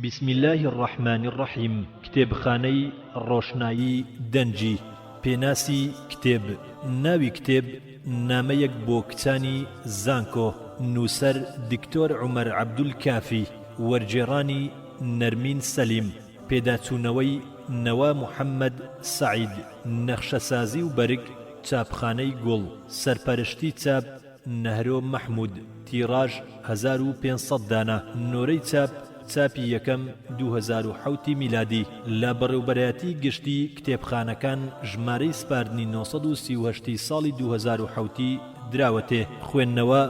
بسم الله الرحمن الرحيم. كتاب خاني روشنايي دنجي بيناسي كتاب ناوي كتاب ناميك بو كتاني زانكو نوسر دكتور عمر عبد الكافي ورجيراني نرمين سليم بيداتونوي نوا محمد سعيد نخشسازي وبرق چاپخانەی گوڵ سەرپەرشتی چاپ نەهرۆ محمود تیراژ 1500 دانە نۆرەی چاپی یەکەم 2007 میلادی لە بەڕێوەبەرایەتی گشتی کتێبخانەکان ژمارەی سپاردنی 938 ساڵی 2007 دراوەتێ خوێندنەوە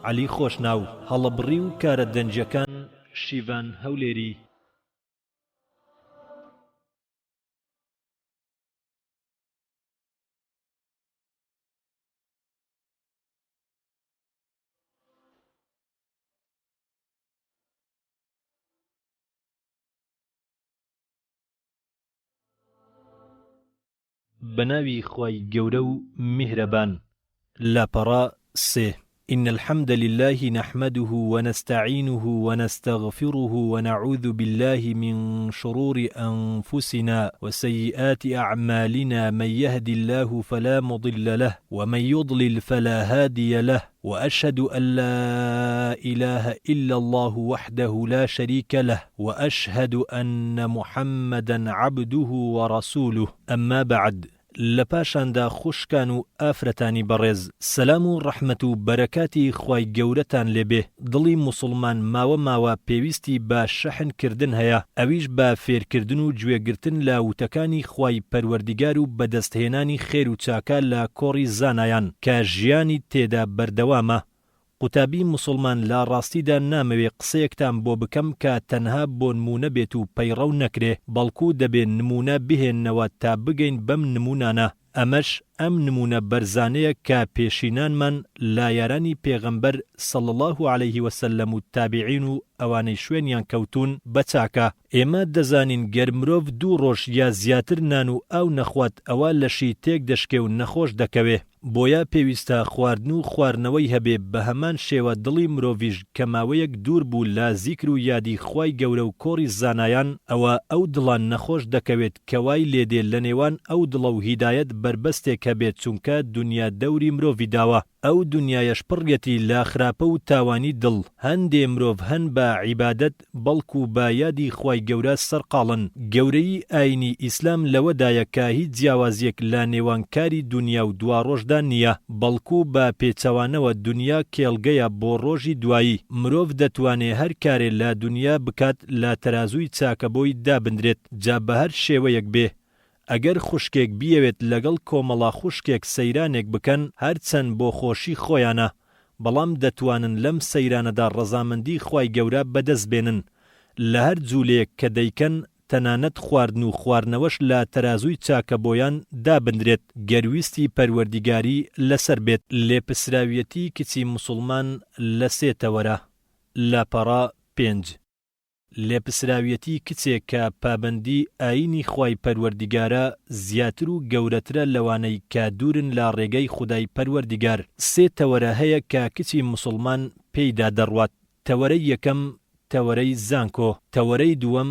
عەلی خۆشناو هەڵەبڕی و کارە دەنجەکان شیڤان هەولێری. بناوي خواي جورو مهربان لاپەڕا 3. إن الحمد لله نحمده ونستعينه ونستغفره ونعوذ بالله من شرور أنفسنا وسيئات أعمالنا من يهد الله فلا مضل له ومن يضلل فلا هادي له وأشهد أن لا إله إلا الله وحده لا شريك له وأشهد أن محمدا عبده ورسوله أما بعد. لپاشاندا خوشکان و ئافرەتانی بەڕێز سەلام و ڕەحمەت و بەرەکاتی خوای گەورەتان لێبێ. دڵی موسڵمان ماوە پێویستی بە شەحنکردن هەیە، ئەویش بە فێرکردن و گوێگرتن لە وتەکانی خوای پەروەردیگار و بەدەستهێنانی خێر و چاکە لە کۆڕی زانایان کە ژیانی تێدا بەردەوامە. قوتابی موسڵمان لە ڕاستیدا نامەوێ قسەیەکتان بۆ بکەم کە تەنها بۆ نمونە بێت و پەیڕەو نەکرێ، بەڵکو دەبێت نمونە بهێننەوە تا بگەین بەم نمونانە. ئەمەش ئەم نمونە بەرزانەیە کە پێشینانمان لا یارانی پێغەمبەر صلی الله عليه وسلم و تابعین و ئەوانەی شوێنیان کەوتون بە چاکە. ئێمە دەزانین گەر مرۆڤ 2 ڕۆژ یا زیاتر نان و ئاو نەخوات ئەوە لەشی تێک دەشکێ و نەخۆش دەکەوێ. بۆیە پێویستە خواردن و خواردنەوەی هەبێ بە هەمان شێوە دڵی مرۆڤیش کە ماوەیەک دوور بوو لە زیکر و یادی خوای گەورە و کۆڕی زانایان ئەوە ئەو دڵان نەخۆش دەکەوێت کە وای لێدێ لە نێوان ئەو دڵە و هیدایەت بربەستێک هەبێت چونکە دنیا دەوری مرۆڤی داوە. ئەو دنیایەش پڕگەتی لا خراپە و تاوانی دڵ. هەندێ مرۆڤ هەن بە عیبادەت بەڵکو بە یادی خوای گەورە سەرقاڵن. گەورەی ئاینی ئیسلام لەوەدایە کە هیچ جیاوازیەک لە نێوانکاری دنیا و دوا ڕۆژدا نییە، بەڵکو بە پێچەوانەوە دنیا کێڵگەیە بۆ ڕۆژی دوایی. مرۆڤ دەتوانێت هەر کارێ لە دنیا بکات لە تەرازووی چاکەبۆی دابندرێت، جا بە هەر شێوەیەک بێ. ئەگەر خوشکێک بیەوێت لەگەڵ کۆمەڵا خوشکێک سەیرانێک بکەن هەرچەند بۆ خۆشی خۆیانە، بەڵام دەتوانن لەم سەیرانەدا ڕەزامەندی خوای گەورە بەدەست بێنن. لە هەر جوولەیەک کە دەیکەن تەنانەت خواردن و خواردنەوەش لە تەرازووی چاکەبۆیان دابندرێت گەرویستی پەروەردیگاری لەسەر بێت. لێپسراویەتی کچی موسڵمان لە 3 تەوەرە. لاپەڕا 5. لێپسراویەتی کچێک کە پابەندی ئاینی خوای پەروەردیگارە زیاتر و گەورەترە لەوانەی کە دوورن لە ڕێگەی خودای پەروەردیگار. 3 تەوەرە هەیە کە کچی موسڵمان پێیدا دەڕوات. تەوەرەی یەکەم تەوەرەی زانکۆ، تەوەرەی دووەم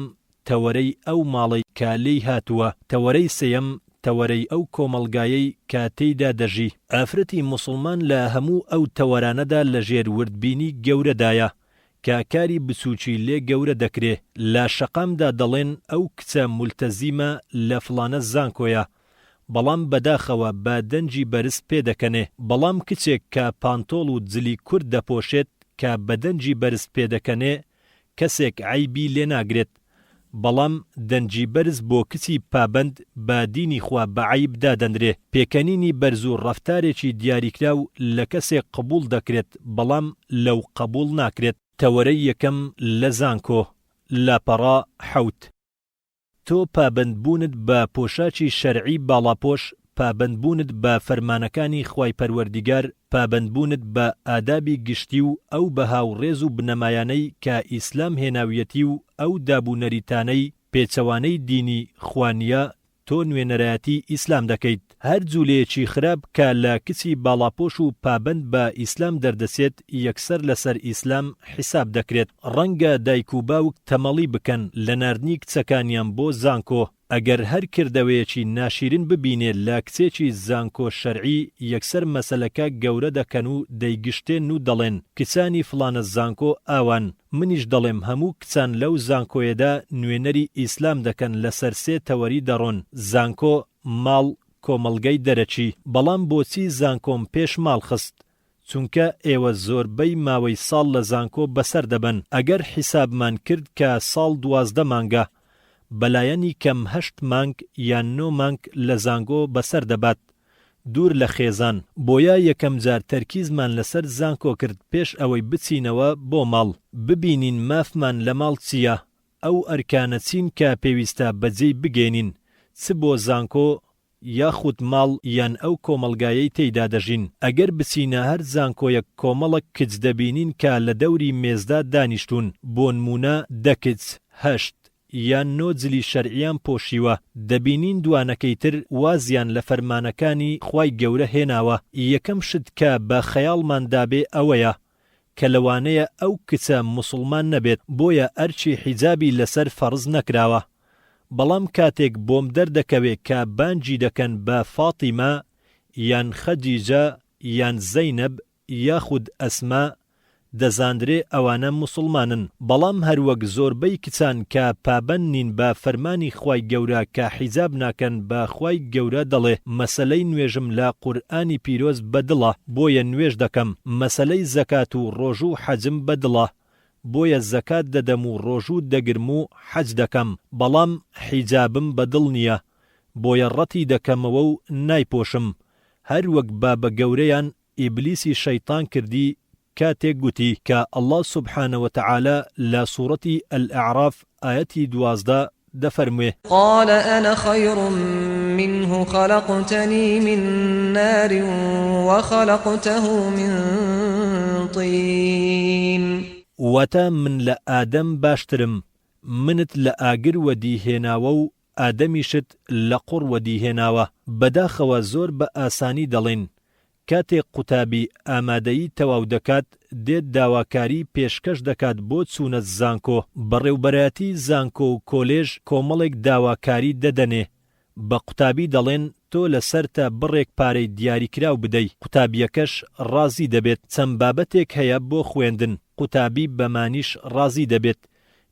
تەوەرەی ئەو ماڵی کە لێی هاتووە، تەوەرەی سێیەم تەوەرەی ئەو کۆمەڵگایەی کە تێیدا دەژی. ئافرەتی موسڵمان لە هەموو ئەو تەوەرانەدا لە ژێر وردبینی گەورەدایە کە کاری بچووکی لێ گەورە دەکرێ. لە شەقامدا دەڵێن ئەو کچە مولتەزیمە لە فڵانە زانکۆیە، بەڵام بەداخەوە بە دەنجی بەرز پێدەکەنێ. بەڵام کچێک کە پانتۆڵ و جلی کورد دەپۆشێت کە بە دەنجی بەرز پێدەکەنێ کەسێک عیبی لێ ناگرێت. بەڵام دەنجی بەرز بۆ کچی پابند بە دینی خوا بە عیب دادەندرێ. پێکەنینی بەرز و ڕەفتارێکی دیاریکراو لە کەسێک قبول دەکرێت، بەڵام لەو قبول ناکرێت. تەوەرەی یەکەم لە زانکۆ. لاپەڕا 7. تۆ پابندبوونت بە پۆشاکی شەرعی باڵاپۆش، پابندبوونت بە فەرمانەکانی خوای پەروەردیگار، پابندبوونت بە ئادابی گشتی و ئەو بە هاوڕێز و بنەمایانەی کە ئیسلام هێناویەتی و ئەو دابوونەریتانەی پێچەوانەی دینی خوانیە تۆ نوێنەرایەتی ئیسلام دەکەیت. هەر جوولەیەکی خراپ کە لە کچی باڵاپۆش و پابند بە ئیسلام دەردەسێت یەکسەر لەسەر ئیسلام حیساب دەکرێت. ڕەنگە دایک و باوک تەمەڵی بکەن لە ناردنی کچەکانیان بۆ زانکۆ. ئەگەر هەر کردەوەیەکی ناشیرن ببینێت لە کچێکی زانکۆ شەرعی یەکسەر مەسەلەکە گەورە دەکەن و دەیگشتێن و دەڵێن کچانی فلانە زانکۆ ئاوان. منیش دەڵێم هەموو کچان لەو زانکۆیەدا نوێنەری ئیسلام دەکەن لەسەر سێ تەوەری دەڕۆن: زانکۆ، ماڵ، کۆمەڵگەی دەرەچی. بەڵام بۆچی زانکۆم پێش ماڵ خست؟ چونکە ئێوە زۆربەی ماوەی ساڵ لە زانکۆ بەسەر دەبن. ئەگەر حیسابمان کرد کە ساڵ 12 مانگە، بەلایەنی کەم 8 مانگ یان 9 مانگ لە زانکۆ بەسەر دەبات، دوور لە خێزان. بۆیە یەکەم جار تەرکیزمان لەسەر زانکۆ کرد پێش ئەوەی بچینەوە بۆ ماڵ، ببینین مافمان لە ماڵ چییە، ئەو ئەرکانە چین کە پێویستە بەجێی بگێنین، چ بۆ زانکۆ یاخود ماڵ یان ئەو کۆمەڵگایەی تێیدا دەژین. ئەگەر بچینە هەر زانکۆیەک کۆمەڵک کچ دەبینین کە لە دەوری مێزدا دانیشتون، بۆ نمونە 10 کچ، 8 یان 9 جلی شەرعیان پۆشیوە، دەبینین دوانەکەی تر وازیان لە فەرمانەکانی خوای گەورە هێناوە. یەکەم شت کە بە خەیاڵمان دابێ ئەوەیە کە لەوانەیە ئەو کچە موسڵمان نەبێت، بۆیە ئەرچی حیجابی لەسەر فەرز نەکراوە. بەڵام کاتێک بۆم دەردەکەوێت کە بانجی دەکەن بە فاتیمە یان خەدیجە یان زەینەب یاخود ئەسما، دەزاندرێ ئەوانە موسڵمانن. بەڵام هەروەک زۆربەی کچان کە پابەند نین بە فەرمانی خوای گەورە کە حیجاب ناکەن، بە خوای گەورە دەڵێ مەسەلەی نوێژم لە قورئانی پیرۆز بەدڵە بۆیە نوێژ دەکەم، مەسەلەی زەکات و ڕۆژ و حەجم بەدڵە بۆیە زەکات دەدەم و ڕۆژوو دەگرم و حەج دەکەم، بەڵام حیجابم بەدڵ نییە بۆیە ڕەتی دەکەمەوە و نایپۆشم. هەروەک بابە گەورەیان ئیبلیسی شەیطان کردی کاتێک گوتی کە الله سبحانه وتعالى لە سوورەتی الأعراف ئاەتی 12 دەفەرموێ: قال أنا خير منه خلقتني من نار وخلقته من طين. واتە من لە ئادەم باشترم، منت لە ئاگر وەدیهێناوە و ئادەمیشت لە قوڕ وەدیهێناوە. بەداخەوە زۆر بە ئاسانی دەڵێن کاتێک قوتابی ئامادەیی تەواو دەکات دێت داواکاری پێشکەش دەکات بۆ چوونە زانکۆ. بەڕێوبەرایەتی زانکۆ و کۆلێژ کۆمەڵێک داواکاری دەدەنێ، بە قوتابی دەڵێن تۆ لەسەرتە بڕێک پارەی دیاریکراو بدەی، قوتابیەکەش ڕازی دەبێت. چەند بابەتێک هەیە بۆ خوێندن، قوتابی بەمانیش ڕازی دەبێت.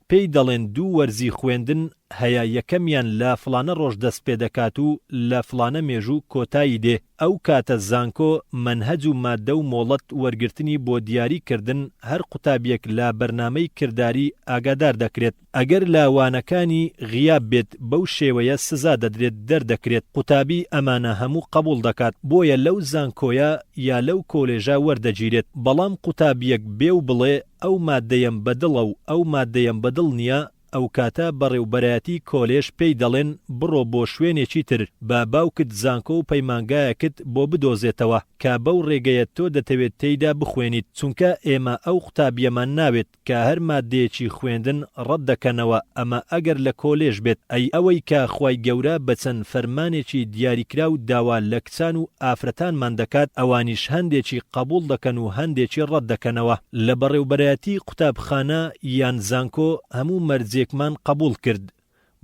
پێی دەڵێن 2 وەرزی خوێندن هەیە، یەکەمیان لە فلانە ڕۆژ دەست پێ دەکات و لە فلانە مێژوو کۆتایی دێ. ئەو کاتە زانکۆ مەنهەج و مادە و مۆڵەت وەرگرتنی بۆ دیاریکردن هەر قوتابیەک لە بەرنامەی کردداری ئاگادار دەکرێت. ئەگەر لاوانەکانی غیاب بێت بەو شێوەیە سزا دەدرێت دەردەکرێت. قوتابی ئەمانە هەموو قبول دەکات، بۆیە لەو زانکۆیە یا لەو کۆلێژە وەردەگیرێت. بەڵام قوتابیەک بێ و بڵێ ئەو مادەیەم بەدڵە و ئەو مادەیەم بەدڵ نییە، ئەو کاتە بەڕێوبەرایەتی کۆلێژ پێی دەڵێن بڕۆ بۆ شوێنێکی تر، بە باوکت زانکۆ و پەیمانگایەکت بۆ بدۆزێتەوە کە بەو ڕێگەیە تۆ دەتەوێت تێیدا بخوێنیت، چونکە ئێمە ئەو قوتابیەمان ناوێت کە هەر مادەیەکی خوێندن ڕەت دەکەنەوە. ئەمە ئەگەر لە کۆلێژ بێت، ئەی ئەوەی کە خوای گەورە بە چەند فەرمانێکی دیاریکرا و داوا لە کچان و ئافرەتانمان دەکات، ئەوانیش هەندێکی قبول دەکەن و هەندێکی ڕەت دەکەنەوە. لە بەڕێوبەرایەتی قوتابخانە یان زانکۆ هەموو مەرجێکمان قبول کرد،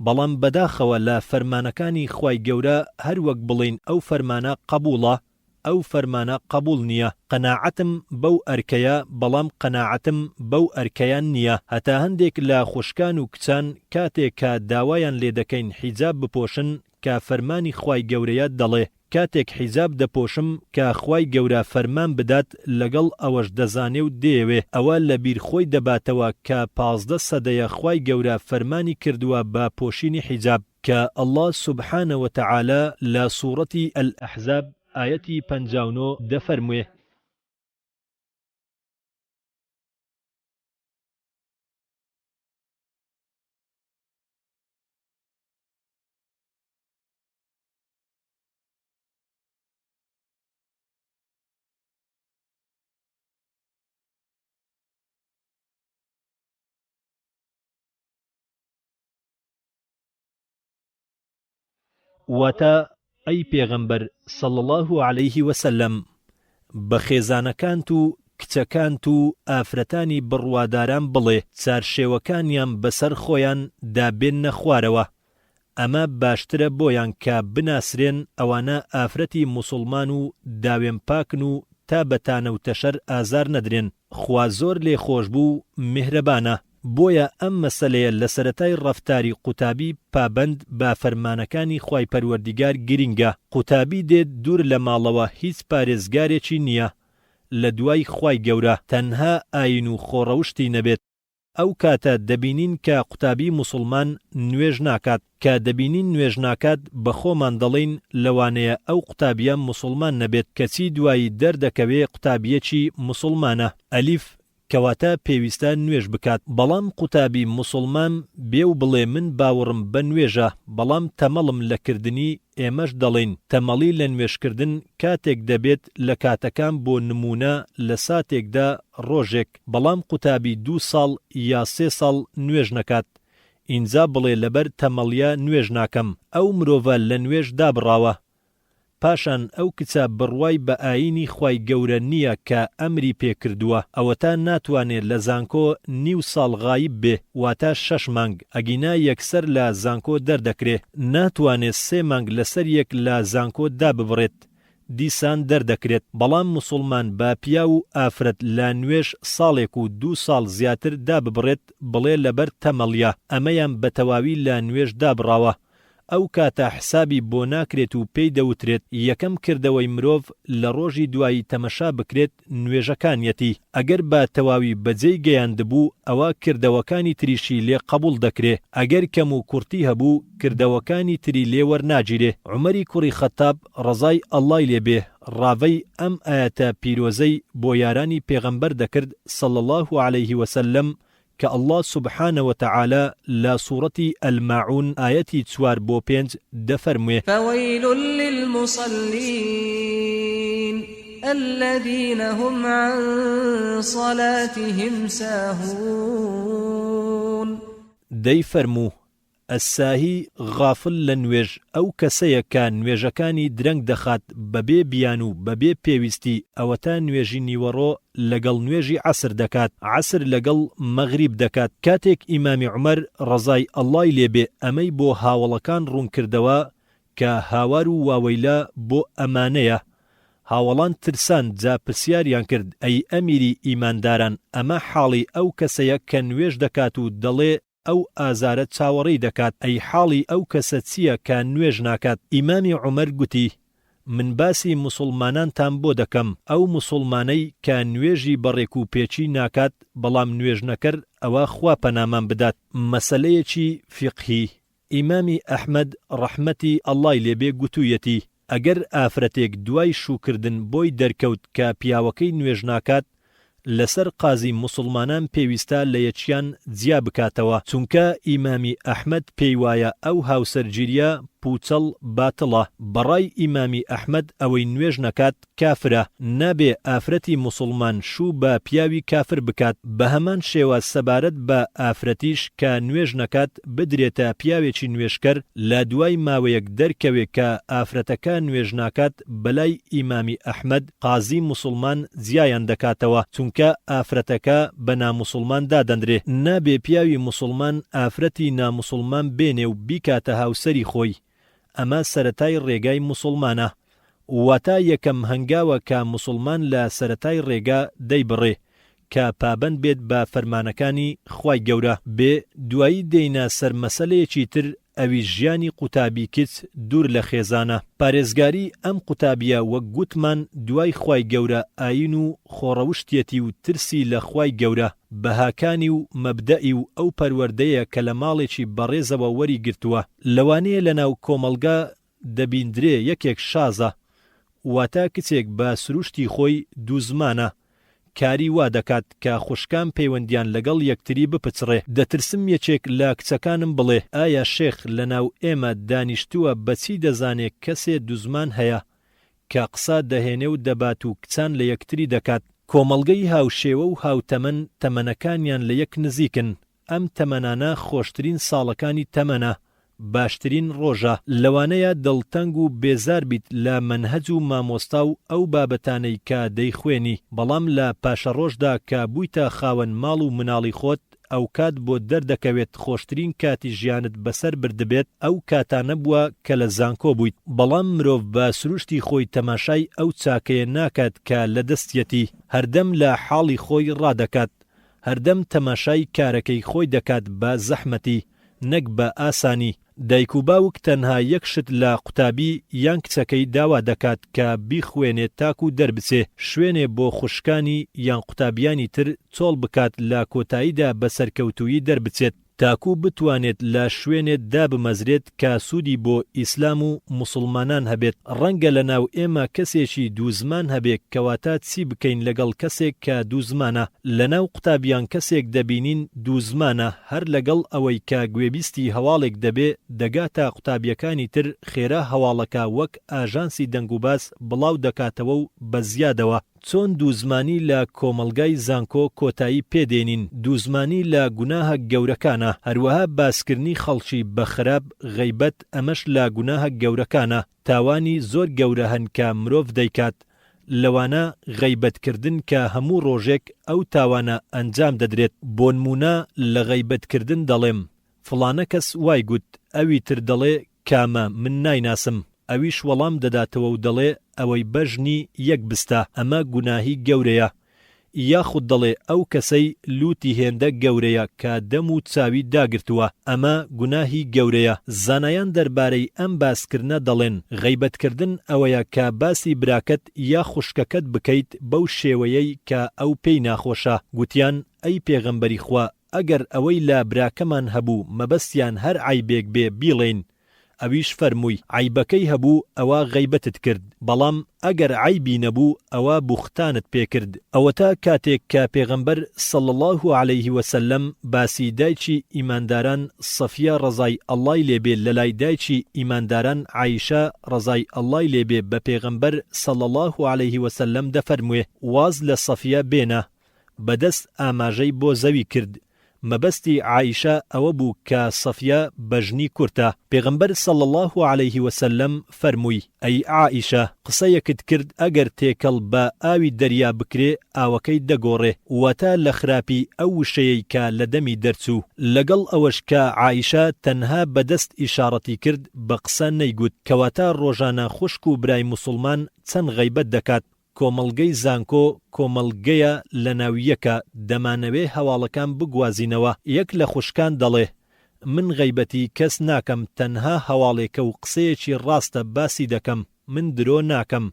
بەڵام بەداخەوە لە فەرمانەکانی خوای گەورە هەروەک بڵین ئەو فەرمانە قبوڵە، ئەو فەرمانە قبول نییە. قەناعەتم بەو ئەرکەیە، بەڵام قەناعەتم بەو ئەرکەیان نییە. هەتا هەندێک لە خوشکان و کچان کاتێک کە داوایان لێ دەکەین حیجاب بپۆشن کە فەرمانی خوای گەورەیە دەڵێ کاتێک حیجاب دەپۆشم کە خوای گەورە فەرمان بدات لەگەڵ ئەوەش دەزانێ و دێوێ. ئەوە لە بیرخۆی دەباتەوە کە 15 سەدەیە خوای گەورە فەرمانی کردووە بە پۆشینی حیجاب کە الله سبحانه وتعالى لە سوورەتی الأحزاب ئاەتی 59 دەفەرموێ: واتە ئەی پێغەمبەر صلی الله عليه وسلم بە خێزانەکانت و کچەکانت و ئافرەتانی بڕواداران بڵێ چارشێوەکانیان بەسەر خۆیان دابێننە خوارەوە، ئەمە باشترە بۆیان کە بناسرێن ئەوانە ئافرەتی موسڵمان و داوێن پاکن و تا بەتانە و تەشەر ئازار نەدرێن. خوا زۆر لێخۆش بوو میهرەبانە. بۆیە ئەم مەسەلەیە لە سەرەتای ڕەفتاری قوتابی پابەند بە فەرمانەکانی خوای پەروەردیگار گرینگە. قوتابی دێت دوور لە ماڵەوە هیچ پارێزگارێکی نییە لە دوای خوای گەورە، تەنها ئاین و خۆڕەوشتی نەبێت. ئەو کاتە دەبینین کە قوتابی موسڵمان نوێژ ناکات، کە دەبینین نوێژ ناکات بە خۆمان دەڵێن لەوانەیە ئەو قوتابیە موسڵمان نەبێت، کەچی دوایی دەردەکەوێ قوتابیەکی موسڵمانە. ئەلیف کەواتە پێویستە نوێژ بکات. بەڵام قوتابی موسڵمان بێ و بڵێ من باوەڕم بە نوێژە، بەڵام تەمەڵم لە کردنی ئێمەش دەڵێن تەمەڵی لە نوێشکردن کاتێک دەبێت لە کاتەکان بۆ نمونە لە ساتێکدا ڕۆژێک، بەڵام قوتابی 2 ساڵ یا 3 ساڵ نوێژ نەکات. ئینجا بڵێ لەبەر تەمەڵیە نوێژ ناکەم. ئەو مرۆڤە لە نوێژ دابڕاوە. پاشان ئەو کچە بڕوای بە ئاینی خوای گەورە نییە کە ئەمری پێکردووە، ئەوەتە ناتوانێت لە زانکۆ نیو ساڵ غایب بێ، واتە 6 مانگ. ئەگینا یەکسەر لە زانکۆ دەردەکرێ، ناتوانێت 3 مانگ لەسەر یەک لە زانکۆ داببڕێت، دیسان دەردەکرێت. بەڵام موسڵمان با پیا و ئافرەت لە نوێژ ساڵێک و 2 ساڵ زیاتر داببڕێت، بڵێ لەبەر تەمەڵیە ئەمەیان بە تەواوی لە نوێژ دابڕاوە. ئەو کاتە حسابی بۆ ناکرێت و پێی دەوترێت یەکەم کردەوەی مرۆڤ لە ڕۆژی دوایی تەمەشا بکرێت نوێژەکانیەتی. ئەگەر بە تەواوی بەجێی گەیاندبوو ئەوە کردەوەکانی تریشی لێ قبول دەکرێ، ئەگەر کەم و کورتی هەبوو کردەوەکانی تری لێ وەرناگیرێ. عومەری کوڕی خەتاب ڕەزای ئەڵڵای لێبێ ڕاوەی ئەم ئاەتە پیرۆزەی بۆ یارانی پێغەمبەر دەکرد صلی الله عليه وسلم کە الله سبحانه وتعالى لا سورة الماعون آياتي 4-5 دفرموه فويل للمصلين الذين هم عن صلاتهم ساهون. دي فرمو الساهی غافل لە نوێژ ئەو کەسەیە کە نوێژەکانی درەنگ دەخات بەبێ بیان و بەبێ پێویستی، ئەوەتە نوێژی نیوەڕۆ لەگەڵ نوێژی عەسر دەکات، عەسر لەگەڵ مەغریب دەکات. کاتێک ئیمامی عومەر ڕەزای ئەڵڵای لێبێ ئەمەی بۆ هاوڵەکان ڕوونکردەوە کە هاوار و واوەیلا بۆ ئەمانەیە، هاوڵان ترسان جا پرسیاریان کرد ئەی ئەمیری ئیمانداران، ئەمە حاڵی ئەو کەسەیە کە نوێژ دەکات و دەڵێ ئەو ئازارە چاوەڕێی دەکات، ئەی حاڵی ئەو کەسە چییە کە نوێژ ناکات؟ ئیمامی عومەر گوتی من باسی موسڵمانانتان بۆ دەکەم، ئەو موسڵمانەی کە نوێژی بەڕێک و پێچی ناکات بەڵام نوێژ نەکرد ئەوە خوا پەنامان بدات. مەسەلەیەکی فیقهی. ئیمامی ئەحمەد ڕەحمەتی ئەڵڵای لێبێ گوتوویەتی ئەگەر ئافرەتێک دوای شوکردن بۆی دەرکەوت کە پیاوەکەی نوێژ ناکات، لەسەر قازی موسڵمانان پێویستە لە یەکیان جیا بکاتەوە، چونکە ئیمامی ئەحمەد پێی وایە ئەو هاوسەرگیریە پوچەڵ باتڵە. بەڕای ئیمامی ئەحمەد ئەوەی نوێژ نەکات کافرە، نابێ ئافرەتی موسڵمان شوو بە پیاوی کافر بکات. بە هەمان شێوە سەبارەت بە ئافرەتیش کە نوێژ نەکات بدرێتە پیاوێکی نوێژکەر، لە دوای ماوەیەک دەرکەوێ کە ئافرەتەکە نوێژ ناکات، بەلای ئیمامی ئەحمەد قازی موسڵمان جیایان دەکاتەوە، چونکە ئافرەتەکە بە ناموسڵمان دادەندرێ. نابێ پیاوی موسڵمان ئافرەتی ناموسڵمان بێنێ و بیکاتە هاوسەری خۆی. ئەمە سەرەتای ڕێگای موسڵمانە، واتە یەکەم هەنگاوە کە موسڵمان لە سەرەتای ڕێگا دەیبڕێ کە پابەند بێت بە فەرمانەکانی خوای گەورە بێ. دوایی دێینە سەر مەسەلەیەکی تر، ئەوی ژیانی قوتابی کچ دوور لە خێزانە. پارێزگاری ئەم قوتابیە وەک گوتمان دوای خوای گەورە ئاین و خۆڕەوشتێتی و ترسی لە خوای گەورە، بەهاکانی و مەبدەئی و ئەو پەروەردەیە کە لە ماڵێکی بەڕێزەوە وەری گرتووە. لەوانەیە لەناو کۆمەلگا دەبیندرێ یەکێک شازە، واتە کچێک بە سروشتی خۆی دوو زمانە، کاری وا دەکات کە خوشکان پەیوەندیان لەگەڵ یەکتری بپچڕێ. دەترسم یەکێک لە کچەکانم بڵێ ئایا شێخ لەناو ئێمە دانیشتووە بەچی دەزانێت کەسێ دوو زمان هەیە کە قسە دەهێنێ و دەبات و کچان لە یەکتری دەکات. کۆمەڵگەی هاوشێوە و هاوتەمەن تەمەنەکانیان لە یەک نزیکن. ئەم تەمەنانە خۆشترین ساڵەکانی تەمەنە، باشترین ڕۆژە لەوانەیە دڵتەنگ و بێزار بیت لە مەنهەج و مامۆستا و ئەو بابەتانەی کە دەیخوێنی بەڵام لە پاشە ڕۆژدا کە بوویتە خاوەن ماڵ و مناڵی خۆت ئەو کات بۆ دەردەکەوێت خۆشترین کاتی ژیانت بەسەر بردبێت ئەو کاتانە بووە کە لە زانکۆ بوویت بەڵام مرۆڤ بە سروشتی خۆی تەماشای ئەو چاکەیە ناکات کە لە دەستیەتی هەردەم لە حاڵی خۆی ڕادەکات هەردەم تەماشای کارەکەی خۆی دەکات بە زەحمەتی نەک بە ئاسانی دایک و باوک تەنها یەک شت لە قوتابی یان کچەکەی داوا دەکات کە بیخوێنێت تاک و دەربچێ شوێنێ بۆ خوشکانی یان قوتابیانی تر چۆڵ بکات لە کۆتاییدا بە سەرکەوتووی دەربچێت تاکو بتوانێت لە شوێنێت دابمەزرێت کە سوودی بۆ ئیسلام و موسڵمانان هەبێت ڕەنگە لە ناو ئێمە کەسێکی دوو زمان هەبێت کەواتە چی بکەین لەگەڵ کەسێک کە دوو زمانە لە ناو قوتابیان کەسێک دەبینین دوو زمانە هەر لەگەڵ ئەوەی کە گوێبیستی هەواڵێک دەبێ دەگاتە قوتابیەکانی تر خێرا هەواڵەکە وەک ئاژانسی دەنگ و باس بڵاو دەکاتەوە و بە زیادەوە چۆن دووزمانی لە کۆمەلگای زانکۆ کۆتایی پێدێنین دووزمانی لە گوناهە گەورەکانە هەروەها باسکردنی خەڵکی بە خراپ غەیبەت ئەمەش لە گوناهە گەورەکانە تاوانی زۆر گەورە هەن کە مرۆڤ دەیکات لەوانە غەیبەتکردن کە هەموو ڕۆژێک ئەو تاوانە ئەنجام دەدرێت بۆ نمونە لە غەیبەتکردن دەڵێم فڵانە کەس وای گوت ئەوی تر دەڵێ کامە من نایناسم ئەویش وەڵام دەداتەوە و دەڵێ ئەوەی بەژنی یەک بستە ئەمە گوناهی گەورەیە یاخود دەڵێ ئەو کەسەی لوتی هێندە گەورەیە کە دەم و چاوی داگرتووە ئەمە گوناهی گەورەیە زانایان دەربارەی ئەم باسکردنە دەڵێن غەیبەتکردن ئەوەیە کە باسی براکەت یا خوشکەکەت بکەیت بەو شێوەیەی کە ئەو پێی ناخۆشە گوتیان ئەی پێغەمبەری خوا ئەگەر ئەوەی لە براکەمان هەبوو مەبەستیان هەر عیبێک بێ بیڵێن ئەویش فەرمووی عیبەکەی هەبوو ئەوە غەیبەتت کرد بەڵام ئەگەر عیبی نەبوو ئەوە بوختانت پێکرد ئەوەتە کاتێک کە پێغەمبەر صلی الله علیه وسلم باسی دایکی ئیمانداران سەفیە ڕەزای ئەڵڵای لێبێ لە لای دایکی ئیمانداران عایشە ڕەزای ئەڵڵای لێبێ بە پێغەمبەر صلی الله علیه وسلم دەفەرموێ واز لە سەفیە بێنە بەدەست ئاماژەی بۆ زەوی کرد مەبەستی عایشە ئەوە بوو کە سەفیە بەژنی کورتە پێغەمبەر صلی الله علیه وسلم فەرمووی ئەی عایشە قسەیەکت کرد ئەگەر تێکەڵ بە ئاوی دەریا بکرێ ئاوەکەی دەگۆڕێ واتە لە خراپی ئەو وشەیەی کە لە دەمی دەرچوو لەگەڵ ئەوەش کە عایشە تەنها بەدەست ئیشارەتی کرد بە قسە نەیگوت کەواتە ڕۆژانە خوشک و برای موسڵمان چەند غەیبەت دەکات کۆمەڵگەی زانکۆ کۆمەڵگەیە لە ناویەکە دەمانەوێ هەواڵەکان بگوازینەوە یەک لە خوشکان دەڵێ من غەیبەتی کەس ناکەم تەنها هەواڵێکە و قسەیەکی ڕاستە باسی دەکەم من درۆ ناکەم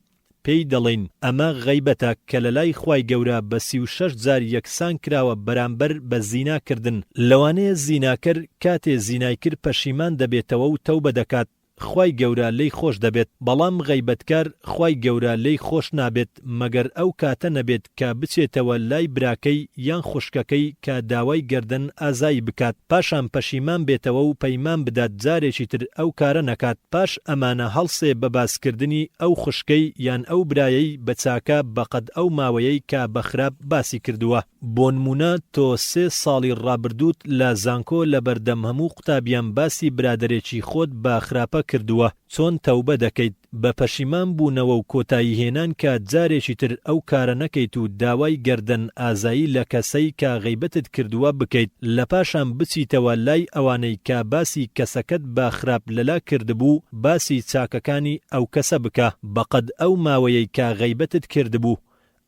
پێی دەڵێن ئەمە غەیبەتە کە لە لای خوای گەورە بە 36 جار یەکسان کراوە بەرامبەر بە زیناکردن لەوانەیە زیناکەر کاتێ زینای کرد پەشیمان دەبێتەوە و تەوبە دەکات خوای گەورە لێی خۆش دەبێت بەڵام غەیبەتکار خوای گەورە لێی خۆش نابێت مەگەر ئەو کاتە نەبێت کە بچێتەوە لای براکەی یان خوشکەکەی کە داوای گەردن ئازایی بکات پاشان پەشیمان بێتەوە و پەیمان بدات جارێکی تر ئەو کارە نەکات پاش ئەمانە هەڵسێ بە باسکردنی ئەو خوشکەی یان ئەو برایەی بە چاکە بەقەد ئەو ماوەیەی کە بەخراپ باسی کردووە بۆ نمونە تۆ 3 ساڵی ڕابردووت لە زانکۆ لە بەردەم هەموو قوتابیان باسی برادەرێکی خۆت بە خراپە کردووە چۆن تەوبە دەکەیت بە پەشیمان بوونەوە و کۆتایی هێنان کە جارێکی تر ئەو کارە نەکەیت و داوای گەردن ئازایی لە کەسەی کە غەیبەتت کردووە بکەیت لە پاشان بچیتەوە لای ئەوانەی کە باسی کەسەکەت با خراپ لەلا کردبوو باسی چاکەکانی ئەو کەسە بکە بەقەد ئەو ماوەیەی کە غەیبەتت کردبوو